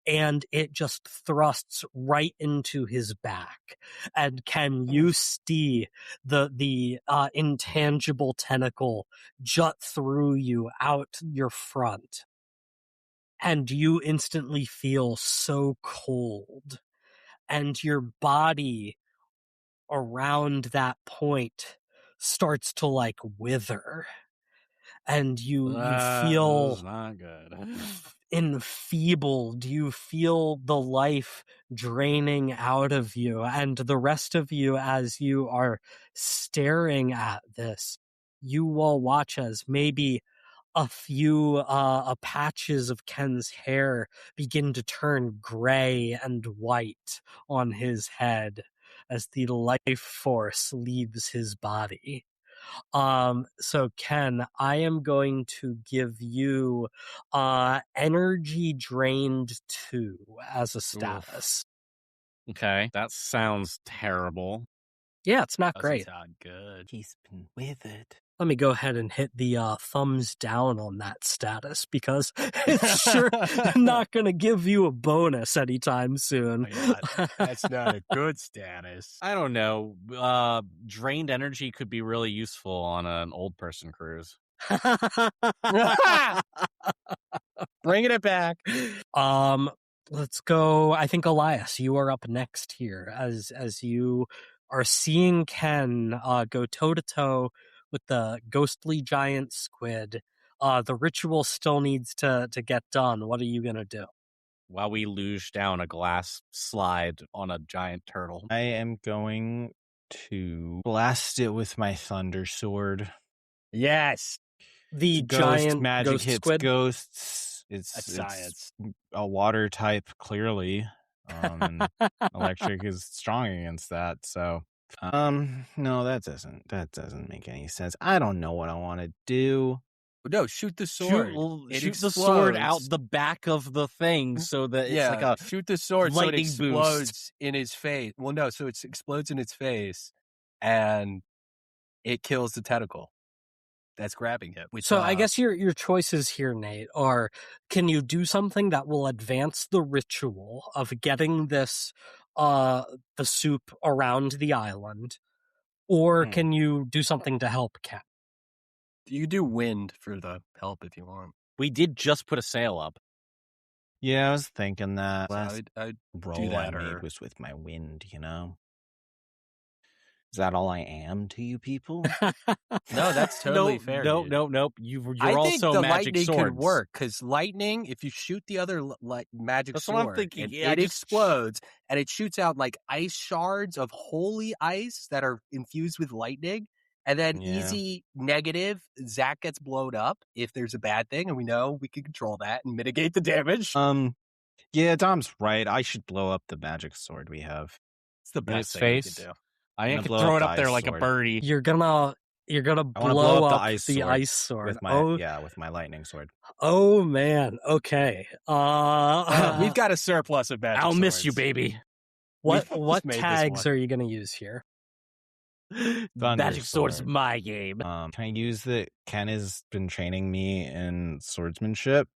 and it just thrusts right into his back. And Ken, you see the intangible tentacle jut through you out your front, and you instantly feel so cold, and your body around that point starts to like wither, and you feel This is not good. enfeebled. You feel the life draining out of you, and the rest of you, as you are staring at this, you will watch as maybe a few patches of Ken's hair begin to turn gray and white on his head as the life force leaves his body. So Ken, I am going to give you energy drained 2 as a status. Okay, that sounds terrible. Yeah, it's not Doesn't great. sound good. He's been withered. Let me go ahead and hit the thumbs down on that status, because it's sure not going to give you a bonus anytime soon. Oh, yeah, that's not a good status. I don't know. Drained energy could be really useful on an old person cruise. Bringing it back. Let's go. I think Elias, you are up next here as you are seeing Ken go toe to toe with the ghostly giant squid. The ritual still needs to get done. What are you gonna do? While we luge down a glass slide on a giant turtle. I am going to blast it with my thunder sword. Yes. The Ghost giant magic ghost hits squid. ghosts. That's It's science. a water type, clearly. And electric is strong against that. So, no, that doesn't make any sense. I don't know what I want to do. No, shoot the sword. Shoot the sword out the back of the thing so that it's like a shoot the sword so it lightning explodes boost. in his face. Well, no, so it explodes in its face, and it kills the tentacle that's grabbing him. So I guess your choices here, Nate, are: can you do something that will advance the ritual of getting this the soup around the island, or can you do something to help Ken? you do wind for the help if you want. We did just put a sail up. Yeah, I was thinking that. So Last I'd roll do that, I or made was with my wind, you know? Is that all I am to you people? no, that's totally fair. dude. Nope. You're I think also the magic lightning swords. could work, because lightning, if you shoot the other magic That's sword, what I'm thinking. and Yeah, it explodes, and it shoots out like ice shards of holy ice that are infused with lightning, and then easy negative, Zach gets blown up if there's a bad thing, and we know we can control that and mitigate the damage. Yeah, Dom's right. I should blow up the magic sword we have. It's the in best its thing face. you can do. I gonna could blow throw up it the up there ice like a sword. birdie. You're gonna I want to blow up the ice sword with my with my lightning sword. Oh man, okay. We've got a surplus of magic I'll swords. miss you, baby. What just made this tags one. are you gonna use here? Magic sword is sword. my game. Can I use that Ken has been training me in swordsmanship?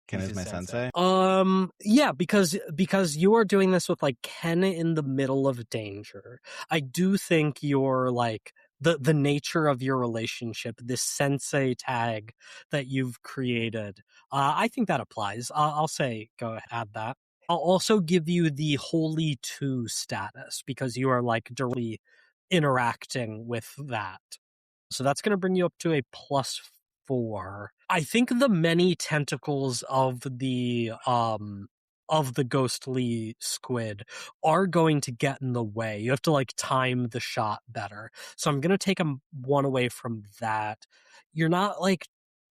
Ken He's is a my sensei. sensei. Yeah, because you are doing this with like Ken in the middle of danger. I do think you're like the nature of your relationship, this sensei tag that you've created. I think that applies. I'll say go ahead, add that. I'll also give you the Holy Two status because you are like directly interacting with that. So that's going to bring you up to a +4. I think the many tentacles of the ghostly squid are going to get in the way. You have to like time the shot better. So I'm going to take one away from that. You're not like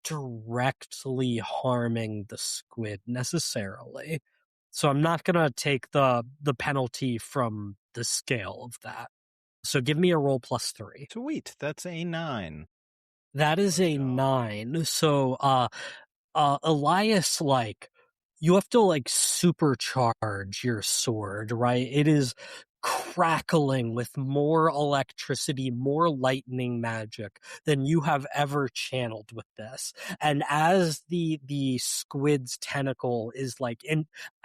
directly harming the squid necessarily. So I'm not going to take the penalty from the scale of that. So give me a roll +3. Sweet, that's a 9. That is a 9. So, Elias, like, you have to, like, supercharge your sword, right? It is crackling with more electricity, more lightning magic than you have ever channeled with this. And as the squid's tentacle is, like,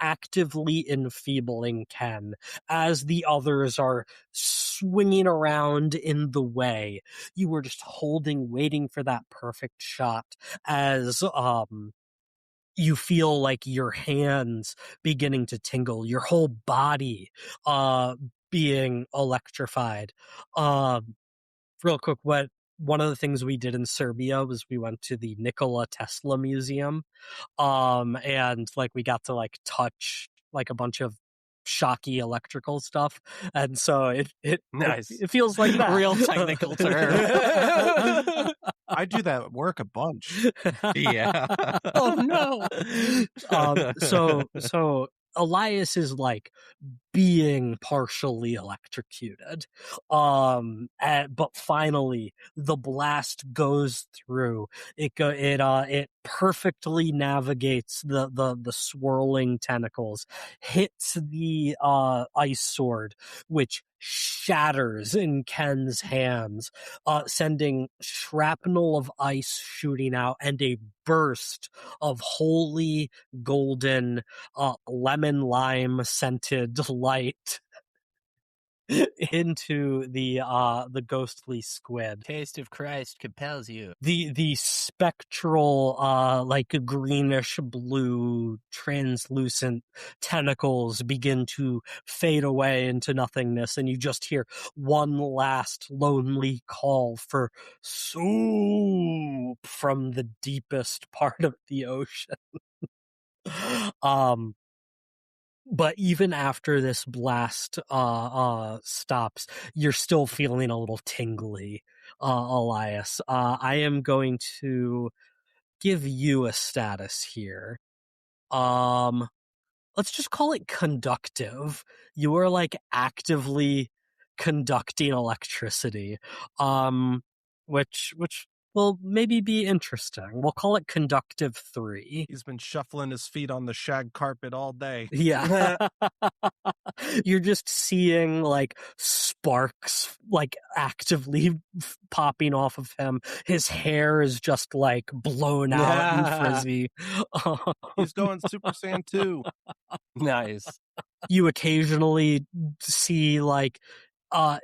actively enfeebling Ken, as the others are swinging around in the way, you were just holding, waiting for that perfect shot as, you feel like your hands beginning to tingle, your whole body, being electrified. Real quick, one of the things we did in Serbia was we went to the Nikola Tesla Museum, and, like, we got to, like, touch, like, a bunch of shocky electrical stuff, and so Nice. it feels like that. Real technical term. I do that at work a bunch. Yeah. Oh no. So Elias is, like, being partially electrocuted. But finally the blast goes through. It perfectly navigates the swirling tentacles, hits the ice sword, which shatters in Ken's hands, sending shrapnel of ice shooting out and a burst of holy golden lemon lime scented light into the ghostly squid. Taste of Christ compels you. The spectral, like, greenish blue translucent tentacles begin to fade away into nothingness, and you just hear one last lonely call for soup from the deepest part of the ocean. But even after this blast stops, you're still feeling a little tingly, Elias. I am going to give you a status here. Let's just call it conductive. You are, like, actively conducting electricity, which will maybe be interesting. We'll call it conductive 3. He's been shuffling his feet on the shag carpet all day. Yeah. You're just seeing, like, sparks, like, actively popping off of him. His hair is just, like, blown out and frizzy. He's going Super Saiyan 2. Nice. You occasionally see, like,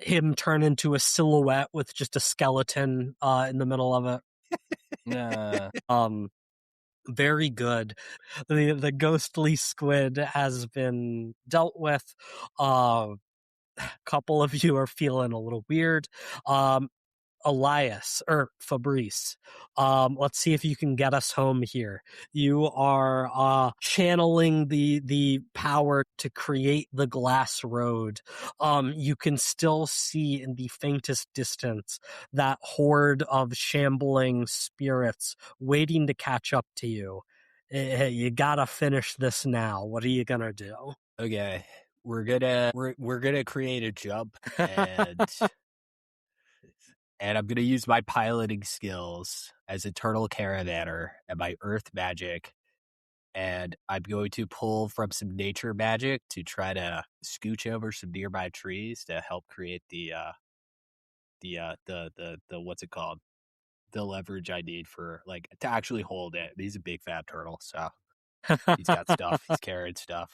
him turn into a silhouette with just a skeleton in the middle of it. Nah. Very good. The ghostly squid has been dealt with. A couple of you are feeling a little weird. Elias or Fabrice, let's see if you can get us home here. You are channeling the power to create the glass road. You can still see in the faintest distance that horde of shambling spirits waiting to catch up to you. You gotta finish this now. What are you gonna do? Okay. We're gonna create a jump and I'm gonna use my piloting skills as a turtle caravaner and my earth magic, and I'm going to pull from some nature magic to try to scooch over some nearby trees to help create the what's it called? The leverage I need for, like, to actually hold it. He's a big fat turtle, so he's got stuff. He's carrying stuff.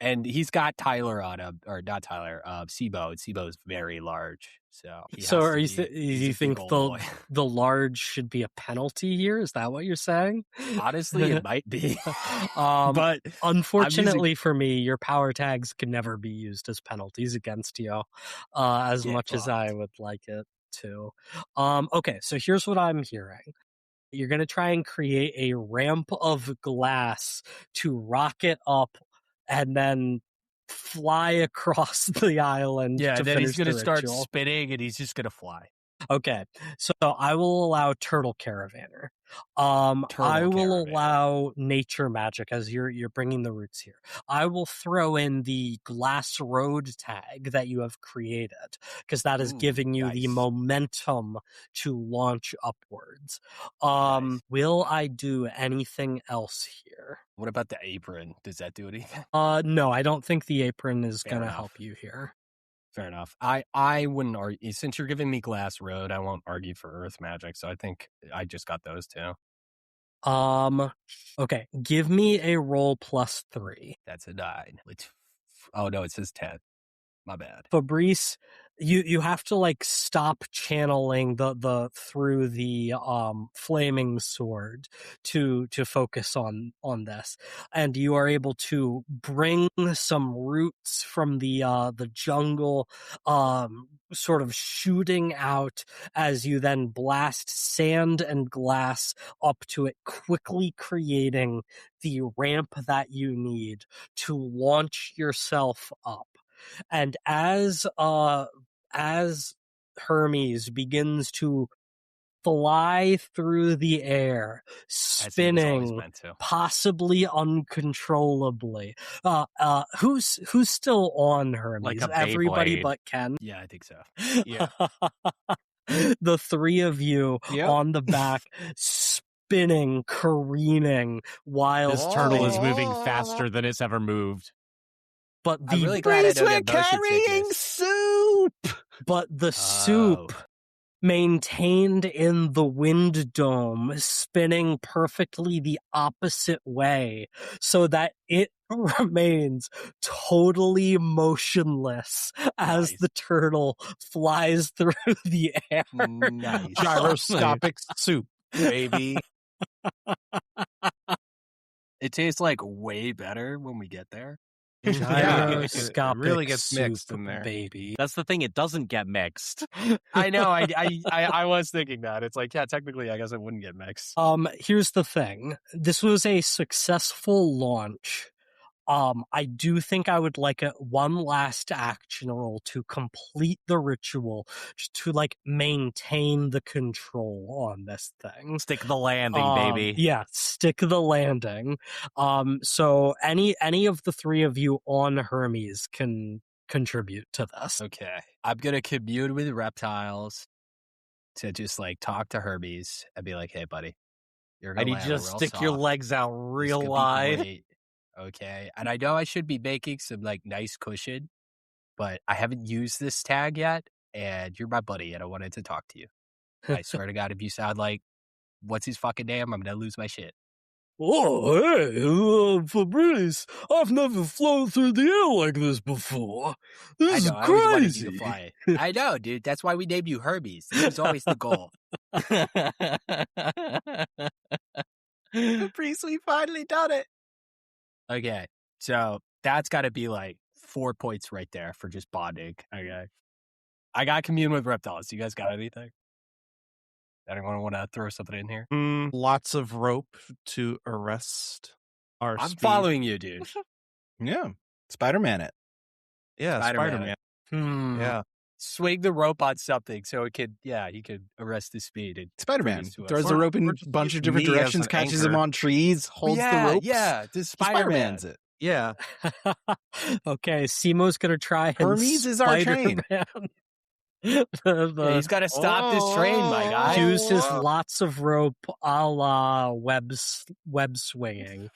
And he's got Tyler on him, or not Tyler, Sibo, and Sibo's very large. So So he's do you a think big old boy. the large should be a penalty here? Is that what you're saying? Honestly, it might be. But But unfortunately for me, your power tags can never be used as penalties against you, as Get much as I fucked. would like it to. Okay, so here's what I'm hearing. You're going to try and create a ramp of glass to rocket up and then fly across the island yeah, to then finish he's gonna the start ritual. spinning and he's just gonna fly. Okay, so I will allow Turtle Caravaner. I will allow Nature Magic, as you're bringing the roots here. I will throw in the Glass Road tag that you have created, because that is giving you the momentum to launch upwards. Will I do anything else here? What about the apron? Does that do anything? No, I don't think the apron is going to help you here. Fair enough. I wouldn't argue. Since you're giving me Glass Road, I won't argue for Earth Magic. So I think I just got those two. Okay. Give me a roll +3. That's a 9. Oh no, it says 10. My bad. Fabrice, you have to like stop channeling the through the flaming sword to focus on this, and you are able to bring some roots from the jungle, sort of shooting out as you then blast sand and glass up to it, quickly creating the ramp that you need to launch yourself up. And as Hermes begins to fly through the air, spinning possibly uncontrollably. Who's still on Hermes? Like a everybody Beyblade. but Ken. Yeah, I think so. Yeah. The three of you on the back, spinning, careening, while this turtle is moving faster than it's ever moved. But I'm really glad I don't get motion carrying sickness. soup. But the soup maintained in the wind dome, spinning perfectly the opposite way, so that it remains totally motionless as the turtle flies through the air. Nice. Gyroscopic soup, baby. It tastes like way better when we get there. Gyroscopic really gets soup, mixed in there. baby. That's the thing; it doesn't get mixed. I know. I was thinking that. It's like, yeah, technically, I guess it wouldn't get mixed. Here's the thing. This was a successful launch. I do think I would like one last action roll to complete the ritual, just to like maintain the control on this thing. Stick the landing, baby. Yeah, stick the landing. So any of the three of you on Hermes can contribute to this. Okay. I'm gonna commune with reptiles to just like talk to Hermes and be like, hey buddy, you're I gonna need you to stick your legs out real wide. Okay. And I know I should be making some like nice cushion, but I haven't used this tag yet, and you're my buddy and I wanted to talk to you. I swear to God, if you sound like what's his fucking name, I'm gonna lose my shit. Oh, hey, Fabrice, I've never flown through the air like this before. This is I always wanted crazy. you to fly. I know, dude. That's why we named you Hermes. This was always the goal. Fabrice, we finally done it. Okay. So that's got to be like 4 points right there for just bonding. Okay. I got commune with reptiles. You guys got anything? Anyone want to throw something in here? Lots of rope to arrest our I'm speed. following you, dude. Yeah. Spider-Man it. Yeah, Spider-Man. Spider-Man. Yeah. Swing the rope on something so it could, he could arrest the speed. And Spider-Man bring us to us. throws the rope in Or a just bunch use of different me as directions, an catches anchor. them on trees, holds the ropes. Yeah, this Spider-Man. Spider-Man's it. Yeah. Okay, Simo's gonna try. Hermes is our train. He's got to stop this train, my guy. Use his lots of rope a la web swinging.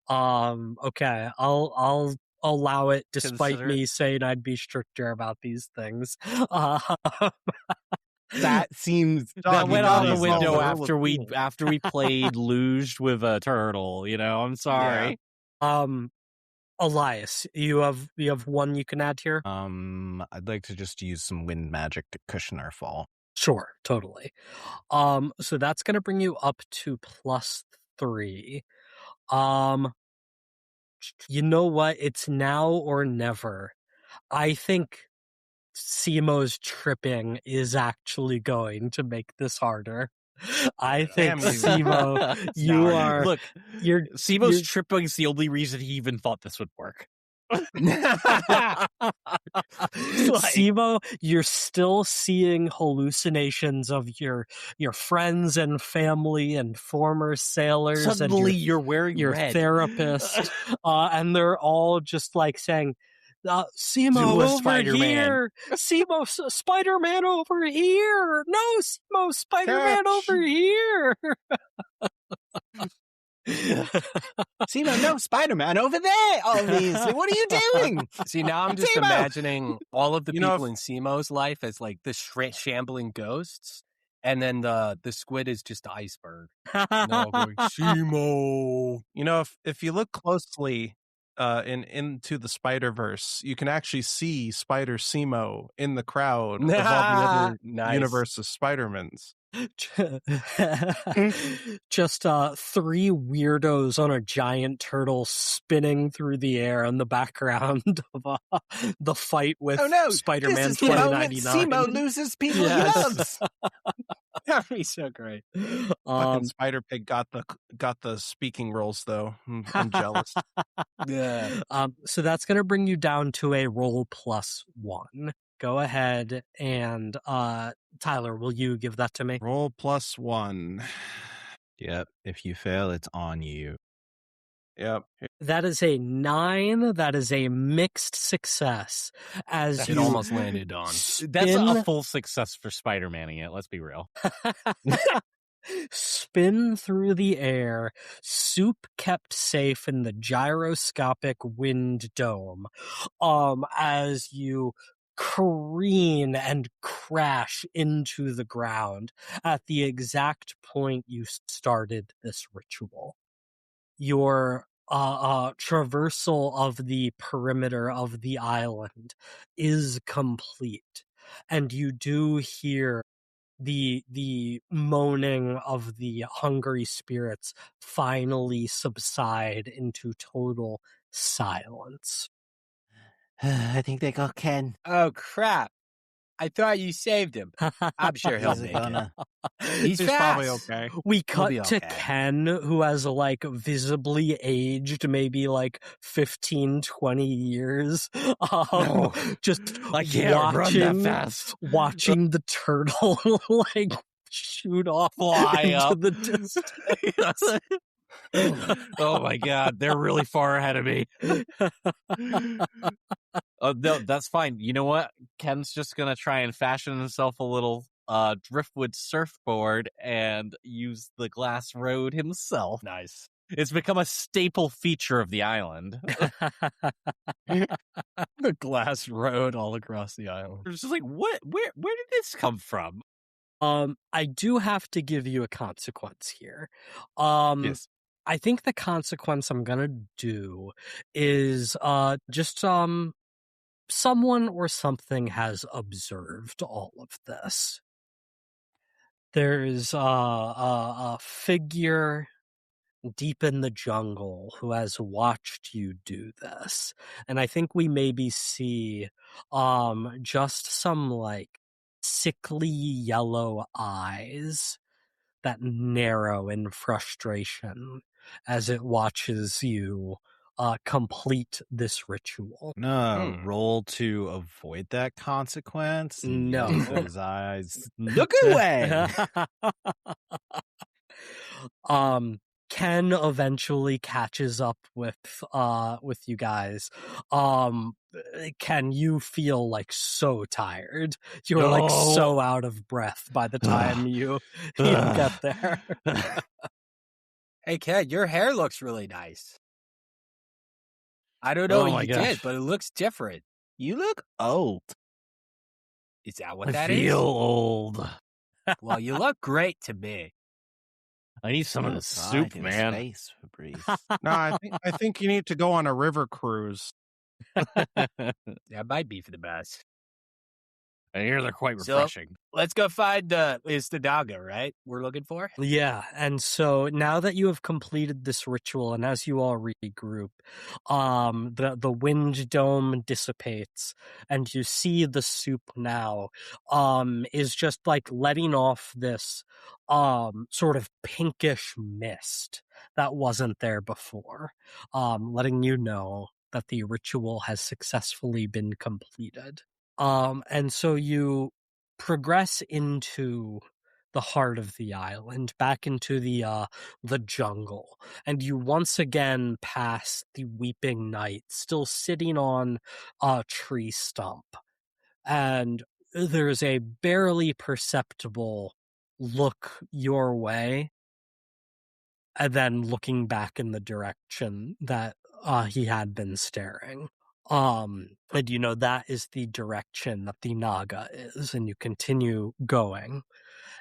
Okay, I'll allow it, despite me saying I'd be stricter about these things. That seems That went out the window Well, after we played Luge with a turtle. I'm sorry. Elias, you have one you can add here? I'd like to just use some wind magic to cushion our fall. Sure, totally. So that's going to bring you up to +3. You know what? It's now or never. I think Simo's tripping is actually going to make this harder. I think Simo, you are... Look, you're Simo's tripping is the only reason he even thought this would work. Simo, you're still seeing hallucinations of your friends and family and former sailors Suddenly and you're wearing your red. therapist, and they're all just like saying, Simo, Do a over Spider-Man. here! Simo, Spider-Man over here! No, Simo, Spider-Man Catch. over here! Simo, no, Spider-Man over there, obviously. What are you doing? See, now I'm just Simo! imagining all of the You know, people in Simo's life as like the shambling ghosts, and then the squid is just the iceberg. No, going Simo. You know, if you look closely into the Spider-Verse, you can actually see Spider Simo in the crowd of all the other Nice. universe of Spider-Mans. Just 3 weirdos on a giant turtle spinning through the air in the background of the fight with Oh no, Spider-Man this is the moment 2099. Simo loses people Yes. he loves. That'd be so great. Fucking Spider-Pig got the speaking roles though. I'm jealous. Yeah. So that's going to bring you down to a roll +1. Go ahead and Tyler, will you give that to me? Roll +1. Yep. If you fail, it's on you. Yep. That is a 9. That is a mixed success. As It you almost landed on. That's a spin, full success for Spider-Manning it, let's be real. spin through the air, soup kept safe in the gyroscopic wind dome, as you careen and crash into the ground at the exact point you started this ritual. Your traversal of the perimeter of the island is complete, and you do hear the moaning of the hungry spirits finally subside into total silence. I think they got Ken. Oh crap! I thought you saved him. I'm sure he'll He's a make goner. it. He's He's fast. probably okay. We cut be to okay. Ken, who has like visibly aged maybe like 15, 20 years. Just I can't run that watching, fast. watching the turtle like shoot off Fly into up. the distance. Oh my god, they're really far ahead of me. Oh no, that's fine. You know what? Ken's just gonna try and fashion himself a little driftwood surfboard and use the glass road himself. Nice. It's become a staple feature of the island. The glass road all across the island. It's just like, what? Where did this come from? I do have to give you a consequence here. Yes. I think the consequence I'm gonna do is just someone or something has observed all of this. There's a figure deep in the jungle who has watched you do this, and I think we maybe see just some like sickly yellow eyes that narrow in frustration as it watches you complete this ritual. No, roll to avoid that consequence. And No. use those eyes. Look away. Ken eventually catches up with you guys. Ken, you feel like so tired. You're like so out of breath by the time you get there. Hey, Ken, your hair looks really nice. I don't know Oh my what you gosh. did, but it looks different. You look old. Is that what I that is? feel old. Well, you look great to me. I need some of the soup, man. Space, Fabrice. No, I think you need to go on a river cruise. That might be for the best. I hear they're quite So- refreshing. Let's go find it's the doggo, right? We're looking for? Yeah, and so now that you have completed this ritual, and as you all regroup, the wind dome dissipates, and you see the soup now is just like letting off this sort of pinkish mist that wasn't there before, letting you know that the ritual has successfully been completed. And so you progress into the heart of the island, back into the jungle, and you once again pass the Weeping Knight, still sitting on a tree stump, and there's a barely perceptible look your way, and then looking back in the direction that he had been staring. And you know that is the direction that the Naga is, and you continue going,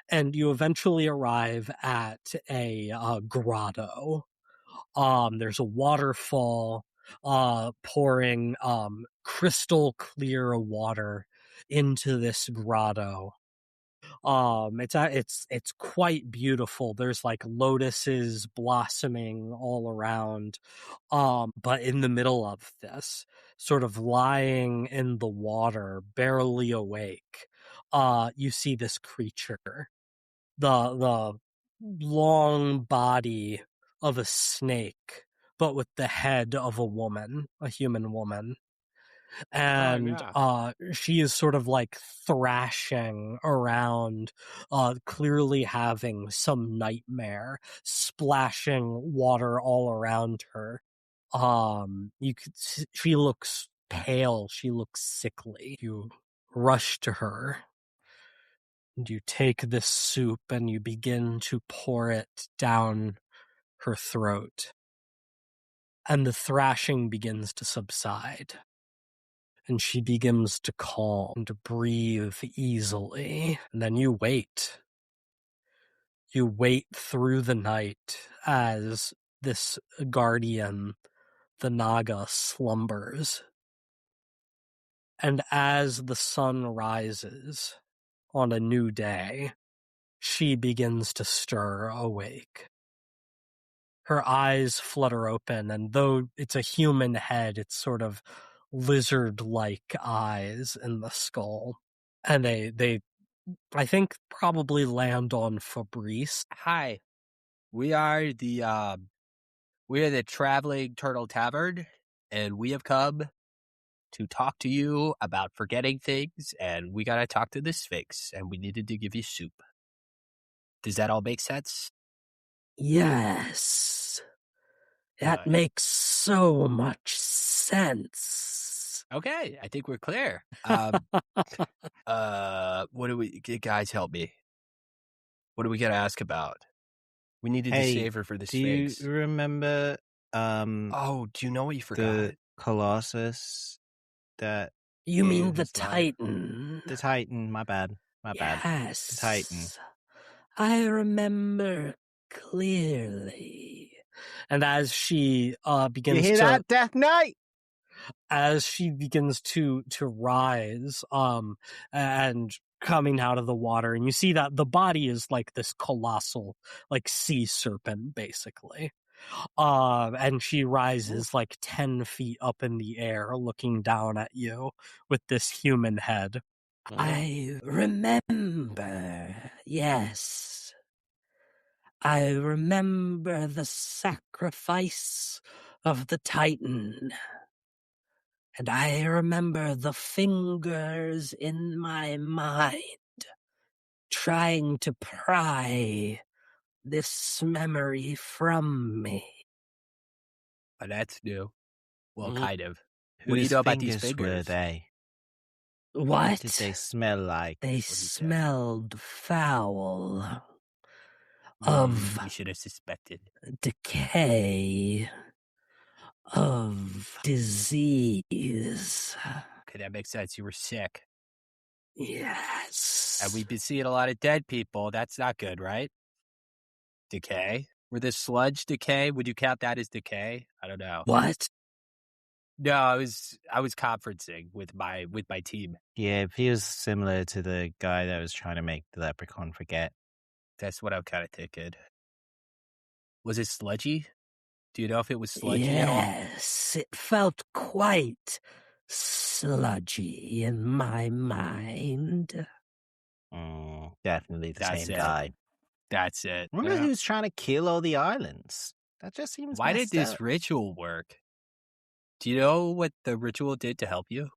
and you eventually arrive at a grotto. There's a waterfall pouring crystal clear water into this grotto. It's quite beautiful. There's like lotuses blossoming all around. But in the middle of this, sort of lying in the water, barely awake, you see this creature. The long body of a snake, but with the head of a woman, a human woman. And she is sort of like thrashing around, clearly having some nightmare, splashing water all around her. She looks pale, she looks sickly. You rush to her, and you take this soup and you begin to pour it down her throat. And the thrashing begins to subside. And she begins to calm, and to breathe easily. And then you wait. You wait through the night as this guardian, the Naga, slumbers. And as the sun rises on a new day, she begins to stir awake. Her eyes flutter open, and though it's a human head, it's sort of lizard-like eyes in the skull. And they I think probably land on Fabrice. Hi, we are the Traveling Turtle Tavern, and we have come to talk to you about forgetting things, and we gotta talk to the Sphinx, and we needed to give you soup. Does that all make sense? Yes. That makes so much sense. Okay, I think we're clear. What do we, guys, help me? What do we gotta ask about? We needed to save her for the Do Sphinx. you remember Oh, do you know what you forgot? the Colossus that You mean the his life? Titan? The Titan, my bad. My bad. Yes. The Titan. I remember clearly. And as she begins You hear that, Death Knight? as she begins to rise, and coming out of the water, and you see that the body is like this colossal, like sea serpent, basically. And she rises like 10 feet up in the air, looking down at you with this human head. I remember, yes. I remember the sacrifice of the Titan. And I remember the fingers in my mind trying to pry this memory from me. Oh, that's new. Well, Mhm. kind of. What do you Whose know about these fingers were fingers? they? What? What did they smell like? They What is that? smelled foul. Of We should have suspected. decay. Of disease. Okay, that makes sense. You were sick. Yes. And we've been seeing a lot of dead people. That's not good, right? Decay? Were this sludge decay? Would you count that as decay? I don't know. What? No, I was conferencing with my team. Yeah, it feels similar to the guy that was trying to make the leprechaun forget. That's what I'm kind of thinking. Was it sludgy? Do you know if it was sludgy at all? Yes, it felt quite sludgy in my mind. Definitely the That's same it. guy. That's it. I wonder who's trying to kill all the islands. That just seems Why did messed this up. ritual work? Do you know what the ritual did to help you?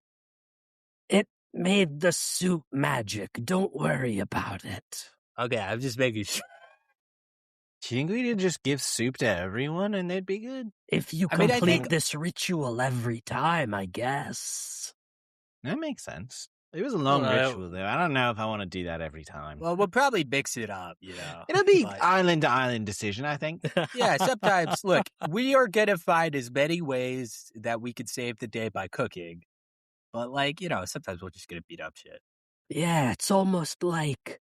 It made the soup magic. Don't worry about it. Okay, I'm just making sure. Do you think we could just give soup to everyone and they'd be good? If you I mean, I complete think- this ritual every time, I guess. That makes sense. It was a long Well, ritual, though. I don't know if I want to do that every time. Well, we'll probably mix it up, It'll be but- island to island decision, I think. Yeah, sometimes, look, we are going to find as many ways that we could save the day by cooking. But, sometimes we're just going to beat up shit. Yeah, it's almost like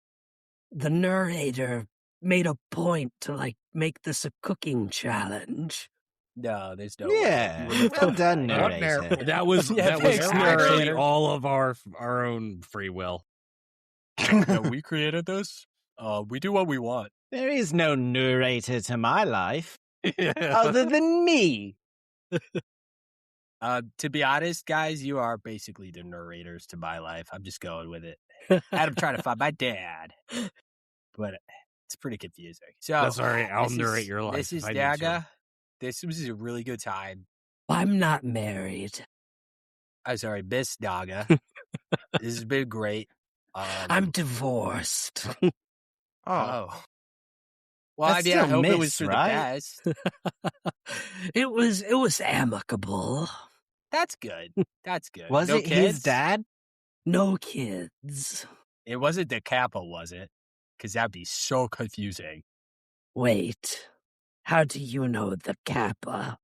the narrator made a point to, make this a cooking challenge. No, there's no way. Yeah, You wouldn't well have done, done that. narrator. That was Yeah, that was thanks, actually narrator. all of our own free will. No, we created this. We do what we want. There is no narrator to my life other than me. To be honest, guys, you are basically the narrators to my life. I'm just going with it. I'm trying to find my dad. But it's pretty confusing. So That's all right. I'll this narrate is- your life. This is if I need to. Daga. This was a really good time. I'm not married. I'm sorry, Miss Daga. This has been great. I'm divorced. Oh. Well, That's I still hope it was Miss, for right? the best. It was amicable. That's good. That's good. Was No it his kids? dad? No kids. It wasn't the Kappa, was it? Because that'd be so confusing. Wait. How do you know the Kappa?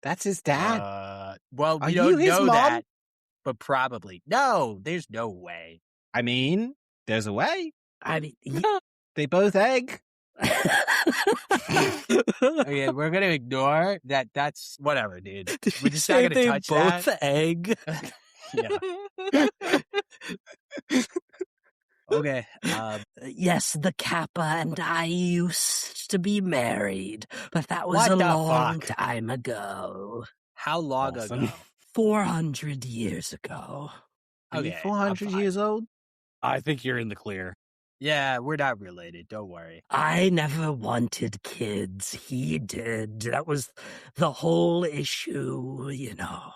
That's his dad. Well, Are we you don't his know mom? that, but probably. No, there's no way. I mean, there's a way. I mean, They both egg. Okay, we're gonna ignore that. That's whatever, dude. did We're you just not say gonna they touch both that. egg? Yeah. Okay. Yes, the Kappa and I used to be married, but that was What a the long fuck? time ago. How long Awesome. ago? 400 years ago. Are you Okay, 400 I'm fine. years old? I think you're in the clear. Yeah, we're not related. Don't worry. I never wanted kids. He did. That was the whole issue, you know.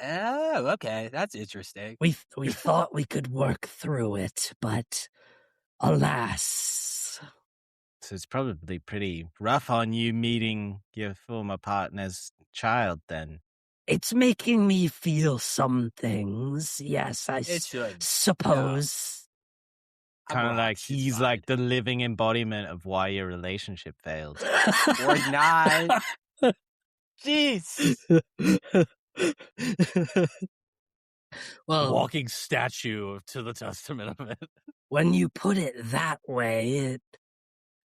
Oh, okay. That's interesting. We thought we could work through it, but alas. So it's probably pretty rough on you meeting your former partner's child then. It's making me feel some things. Yes, I It should. suppose. Kind of like It's he's fine. like the living embodiment of why your relationship failed. Or not. Jeez. Well, Walking statue to the testament of it. when you put it that way, it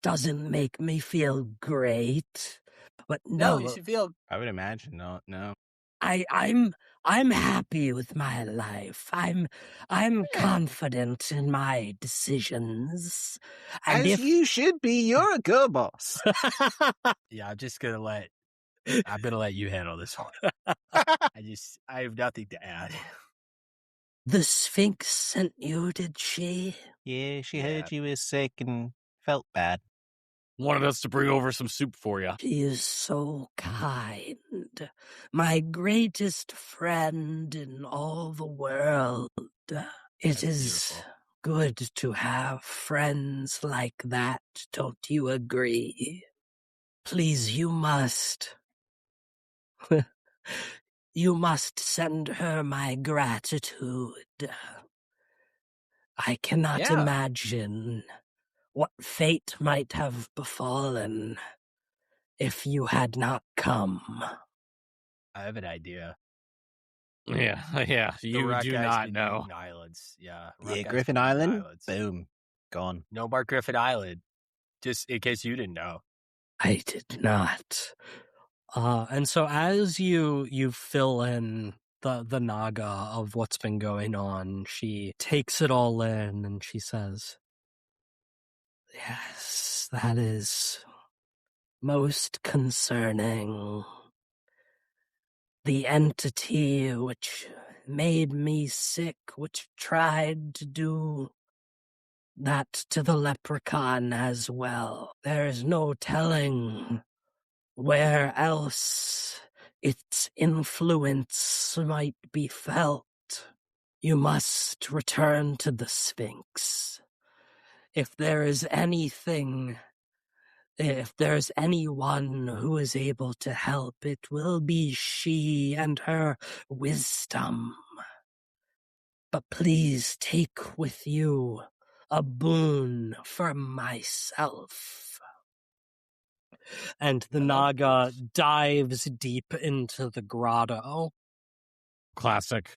doesn't make me feel great. But No, no, you should feel. I would imagine not. No. I'm happy with my life. I'm confident in my decisions. And As if you should be. You're a girl boss. Yeah, I'm gonna let you handle this one. I have nothing to add. the Sphinx sent you, did she? Yeah, she Yeah. heard you were sick and felt bad. Wanted us to bring over some soup for you. She is so kind. My greatest friend in all the world. It That's is beautiful. good to have friends like that, don't you agree? Please, you must. You must send her my gratitude. I cannot Yeah. imagine what fate might have befallen if you had not come. I have an idea. Yeah, yeah. The You rock do guy's not been know. eating islands. Yeah. rock Yeah, guy's Griffin been eating Island. islands. Boom. Gone. No more Griffin Island. Just in case you didn't know. I did not. And so as you fill in the naga of what's been going on, she takes it all in and she says, "Yes, that is most concerning. The entity which made me sick, which tried to do that to the leprechaun as well. There is no telling where else its influence might be felt, you must return to the Sphinx. If there is anything, if there's anyone who is able to help, it will be she and her wisdom. But please take with you a boon for myself. And the Naga dives deep into the grotto. Classic.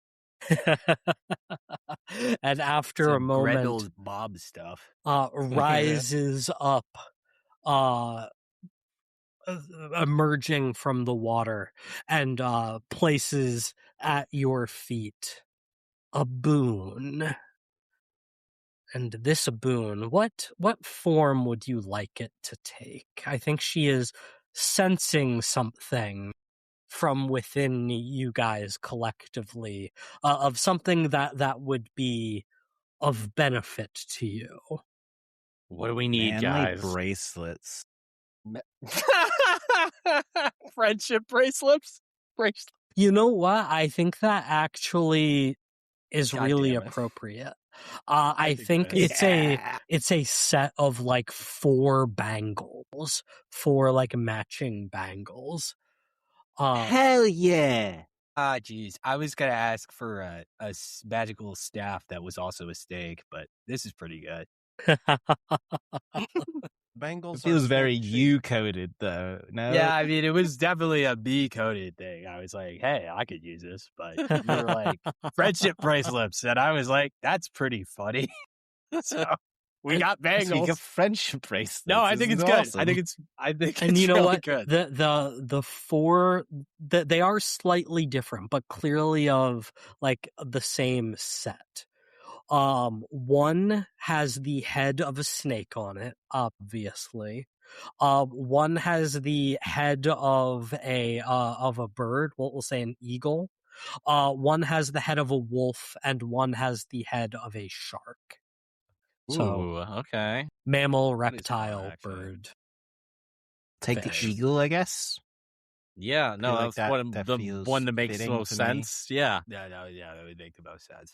And after a Some moment, Grendel's Bob stuff. rises up, emerging from the water, and places at your feet a boon. And this boon, what form would you like it to take? I think she is sensing something from within you guys collectively, of something that would be of benefit to you. What do we need, Manly guys? bracelets. Friendship bracelets? You know what? I think that actually is God really damn it. appropriate. I think it is. it's a set of like 4 bangles, 4 like matching bangles. Hell yeah. Ah, geez. I was going to ask for a magical staff that was also a stake, but this is pretty good. Bengals It feels are very snake U coded though. No. Yeah, I mean, it was definitely a B-coded thing. I was like, hey, I could use this. But you were like, friendship bracelets. And I was like, that's pretty funny. So we got Speak bangles. of friendship bracelets. No, I this think is it's good. awesome. I think And it's you know really what? good. The 4 they are slightly different, but clearly of like the same set. One has the head of a snake on it, obviously. One has the head of a bird. We'll say an eagle. One has the head of a wolf, and one has the head of a shark. So Ooh, okay. mammal, That is fun, reptile, actually. bird. Take fish. the eagle, I guess. Yeah, no, feel like that's that the feels one that makes the fitting most to me. sense. Yeah. Yeah, that would make the most sense.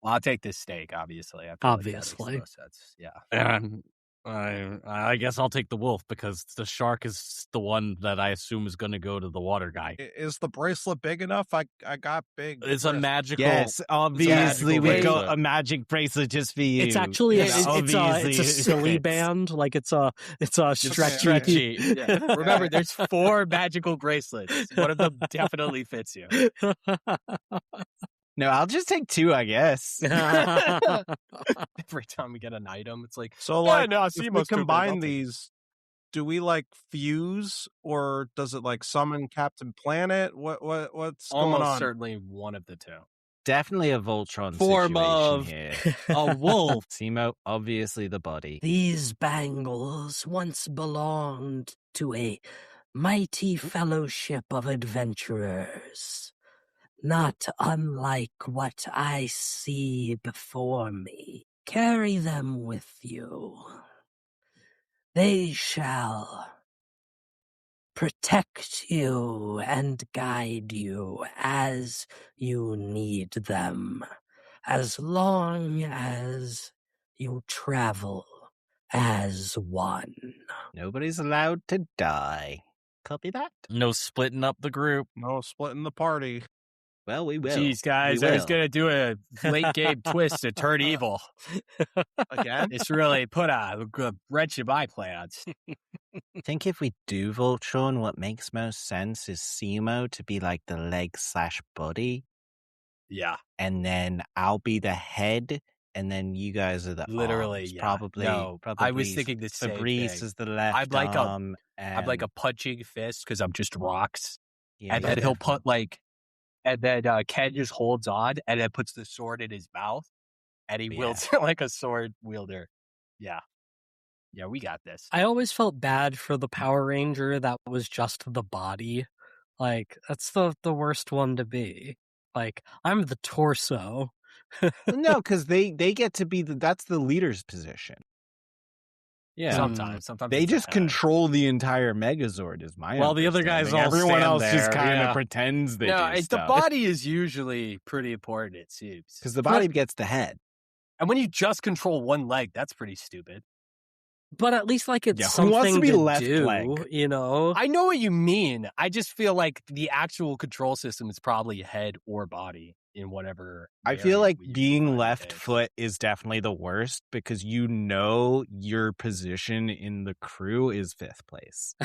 Well, I'll take this steak, obviously. I feel like that makes the Obviously. most sense. Yeah. And I guess I'll take the wolf because the shark is the one that I assume is going to go to the water guy. Is the bracelet big enough? I got big. It's a wrists. magical. Yes, obviously magical we got bracelet. a magic bracelet just for you. It's actually And it's a obviously silly it fits. band. Like it's a It's stretchy. stretchy. Yeah. Remember, there's 4 magical bracelets. One of them definitely fits you. No, I'll just take 2, I guess. Every time we get an item, it's like, So, yeah, like, no, if we Simo's stupid, combine I'll take it. these, do we like fuse, or does it like summon Captain Planet? What's Almost going on? certainly one of the 2. Definitely a Voltron Form situation of here. a wolf. Simo, obviously the body. These bangles once belonged to a mighty fellowship of adventurers, not unlike what I see before me. Carry them with you. They shall protect you and guide you as you need them, as long as you travel as one. Nobody's allowed to die. Copy that? No splitting up the group. No splitting the party. Well, we will. Jeez, guys, We I was will. going to do a late game twist to turn evil. Again? It's really put a wrench in my plans. I think if we do Voltron, what makes most sense is Simo to be like the leg/body, Yeah, and then I'll be the head, and then you guys are the literally. arms. Yeah. Probably. No, probably I was thinking the same Fabrice thing. is the left I'd like arm. I'm like a punching fist because I'm just rocks. Yeah, And then yeah. he'll put like, and then Ken just holds on and then puts the sword in his mouth and he Yeah. wields it like a sword wielder. Yeah. Yeah, we got this. I always felt bad for the Power Ranger that was just the body. Like, that's the worst one to be. Like, I'm the torso. No, because they get to be that's the leader's position. Yeah. Sometimes They it's a just head. control the entire Megazord. Is my While the other guys understanding. all everyone stand else just there, kind of yeah. pretends they No, do the stuff body is usually pretty important at soups. because the body gets the head. And when you just control one leg, that's pretty stupid. But at least like it's Yeah, who wants something to be to left do, leg? you know? I know what you mean. I just feel like the actual control system is probably head or body in whatever. I feel variant like we use being for left fighting foot is definitely the worst because you know your position in the crew is 5th place.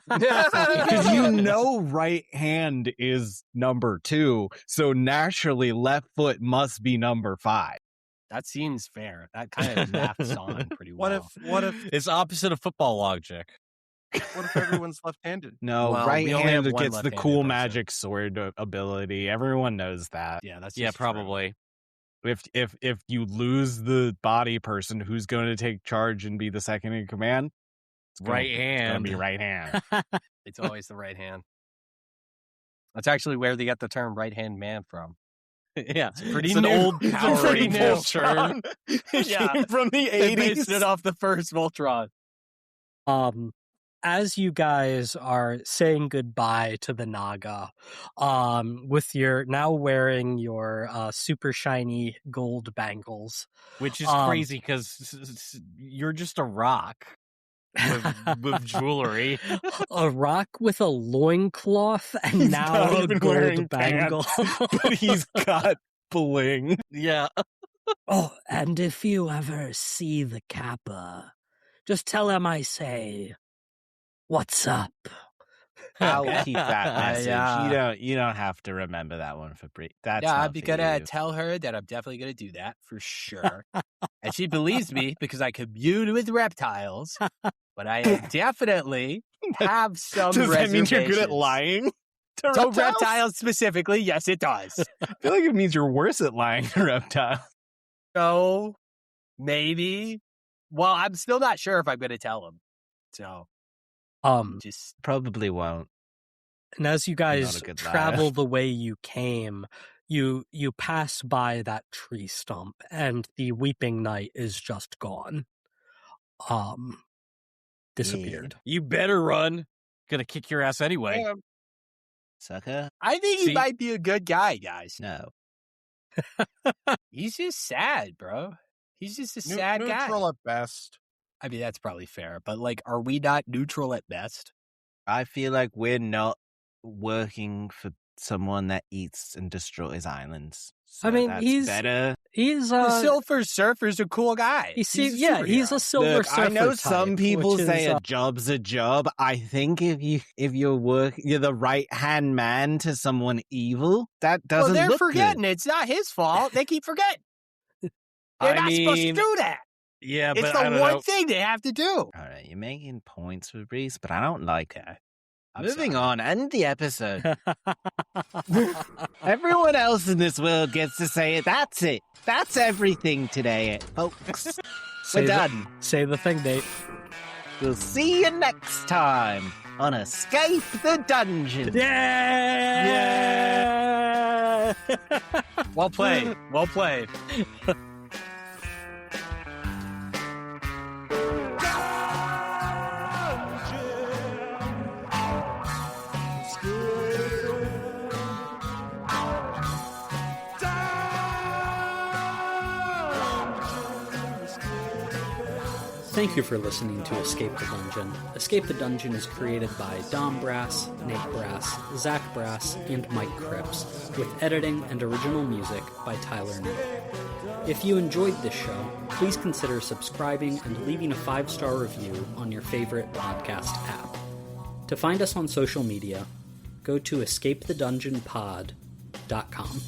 Because you know right hand is number 2, so naturally left foot must be number 5. That seems fair. That kind of maths on pretty well. What if It's opposite of football logic. what if everyone's left-handed? No, Well, right we only have hand one gets the left-handed cool person. magic sword ability. Everyone knows that. Yeah, that's Yeah, just probably. If you lose the body person, who's going to take charge and be the second in command? It's gonna Hand. be right hand. True. It's always the right hand. That's actually where they got the term right hand man from. Yeah, pretty it's an new. old It's Power pretty new. Rangers term. Yeah. From the They 80s. based it off the first Voltron. As you guys are saying goodbye to the Naga, with your now wearing your super shiny gold bangles, Which is Um, crazy because you're just a rock with jewelry. a rock with a loincloth and He's now not a even gold wearing bangle. but he's got bling. Yeah. Oh, and if you ever see the Kappa, just tell him I say, "What's up?" I'll keep that message. Yeah. You don't have to remember that one for Brie. That's Yeah, not I'd be for gonna you. tell her that I'm definitely gonna do that for sure. And she believes me because I commune with reptiles, but I definitely have some Does that mean you're good at reservations. lying? To So reptiles? reptiles specifically, yes, it does. I feel like it means you're worse at lying to reptiles. So maybe. Well, I'm still not sure if I'm gonna tell him. So just Probably won't. And as you not guys a good liar. travel the way you came, you pass by that tree stump, and the weeping knight is just gone. Disappeared. You better run. Gonna kick your ass anyway. Sucker? I think he See? might be a good guy, guys. No. He's just sad, bro. He's just a sad guy. Neutral at best. I mean, that's probably fair, but like, are we not neutral at best? I feel like we're not working for someone that eats and destroys islands. So I mean, that's he's- better. He's The Silver Surfer's a cool guy. he seems, He's a yeah, he's a superhero. silver Look, surfer I know type, some people which say is, a job's a job. I think if you're the right hand man to someone evil, that Well, doesn't they're look forgetting. good. It's not his fault. They keep forgetting. They're I not supposed to mean, do that. Yeah, It's but I the don't one know. thing they have to do. All right, you're making points for Reese, but I don't like it. I'm Moving sorry. on, end the episode. Everyone else in this world gets to say it. That's it. That's everything today, folks. Say We're the- done. Say the thing, Nate. We'll see you next time on Escape the Dungeon. Yeah! Well played. Well played. Thank you for listening to Escape the Dungeon. Escape the Dungeon is created by Dom Brass, Nate Brass, Zach Brass, and Mike Cripps, with editing and original music by Tyler Nate. If you enjoyed this show, please consider subscribing and leaving a 5-star review on your favorite podcast app. To find us on social media, go to escapethedungeonpod.com.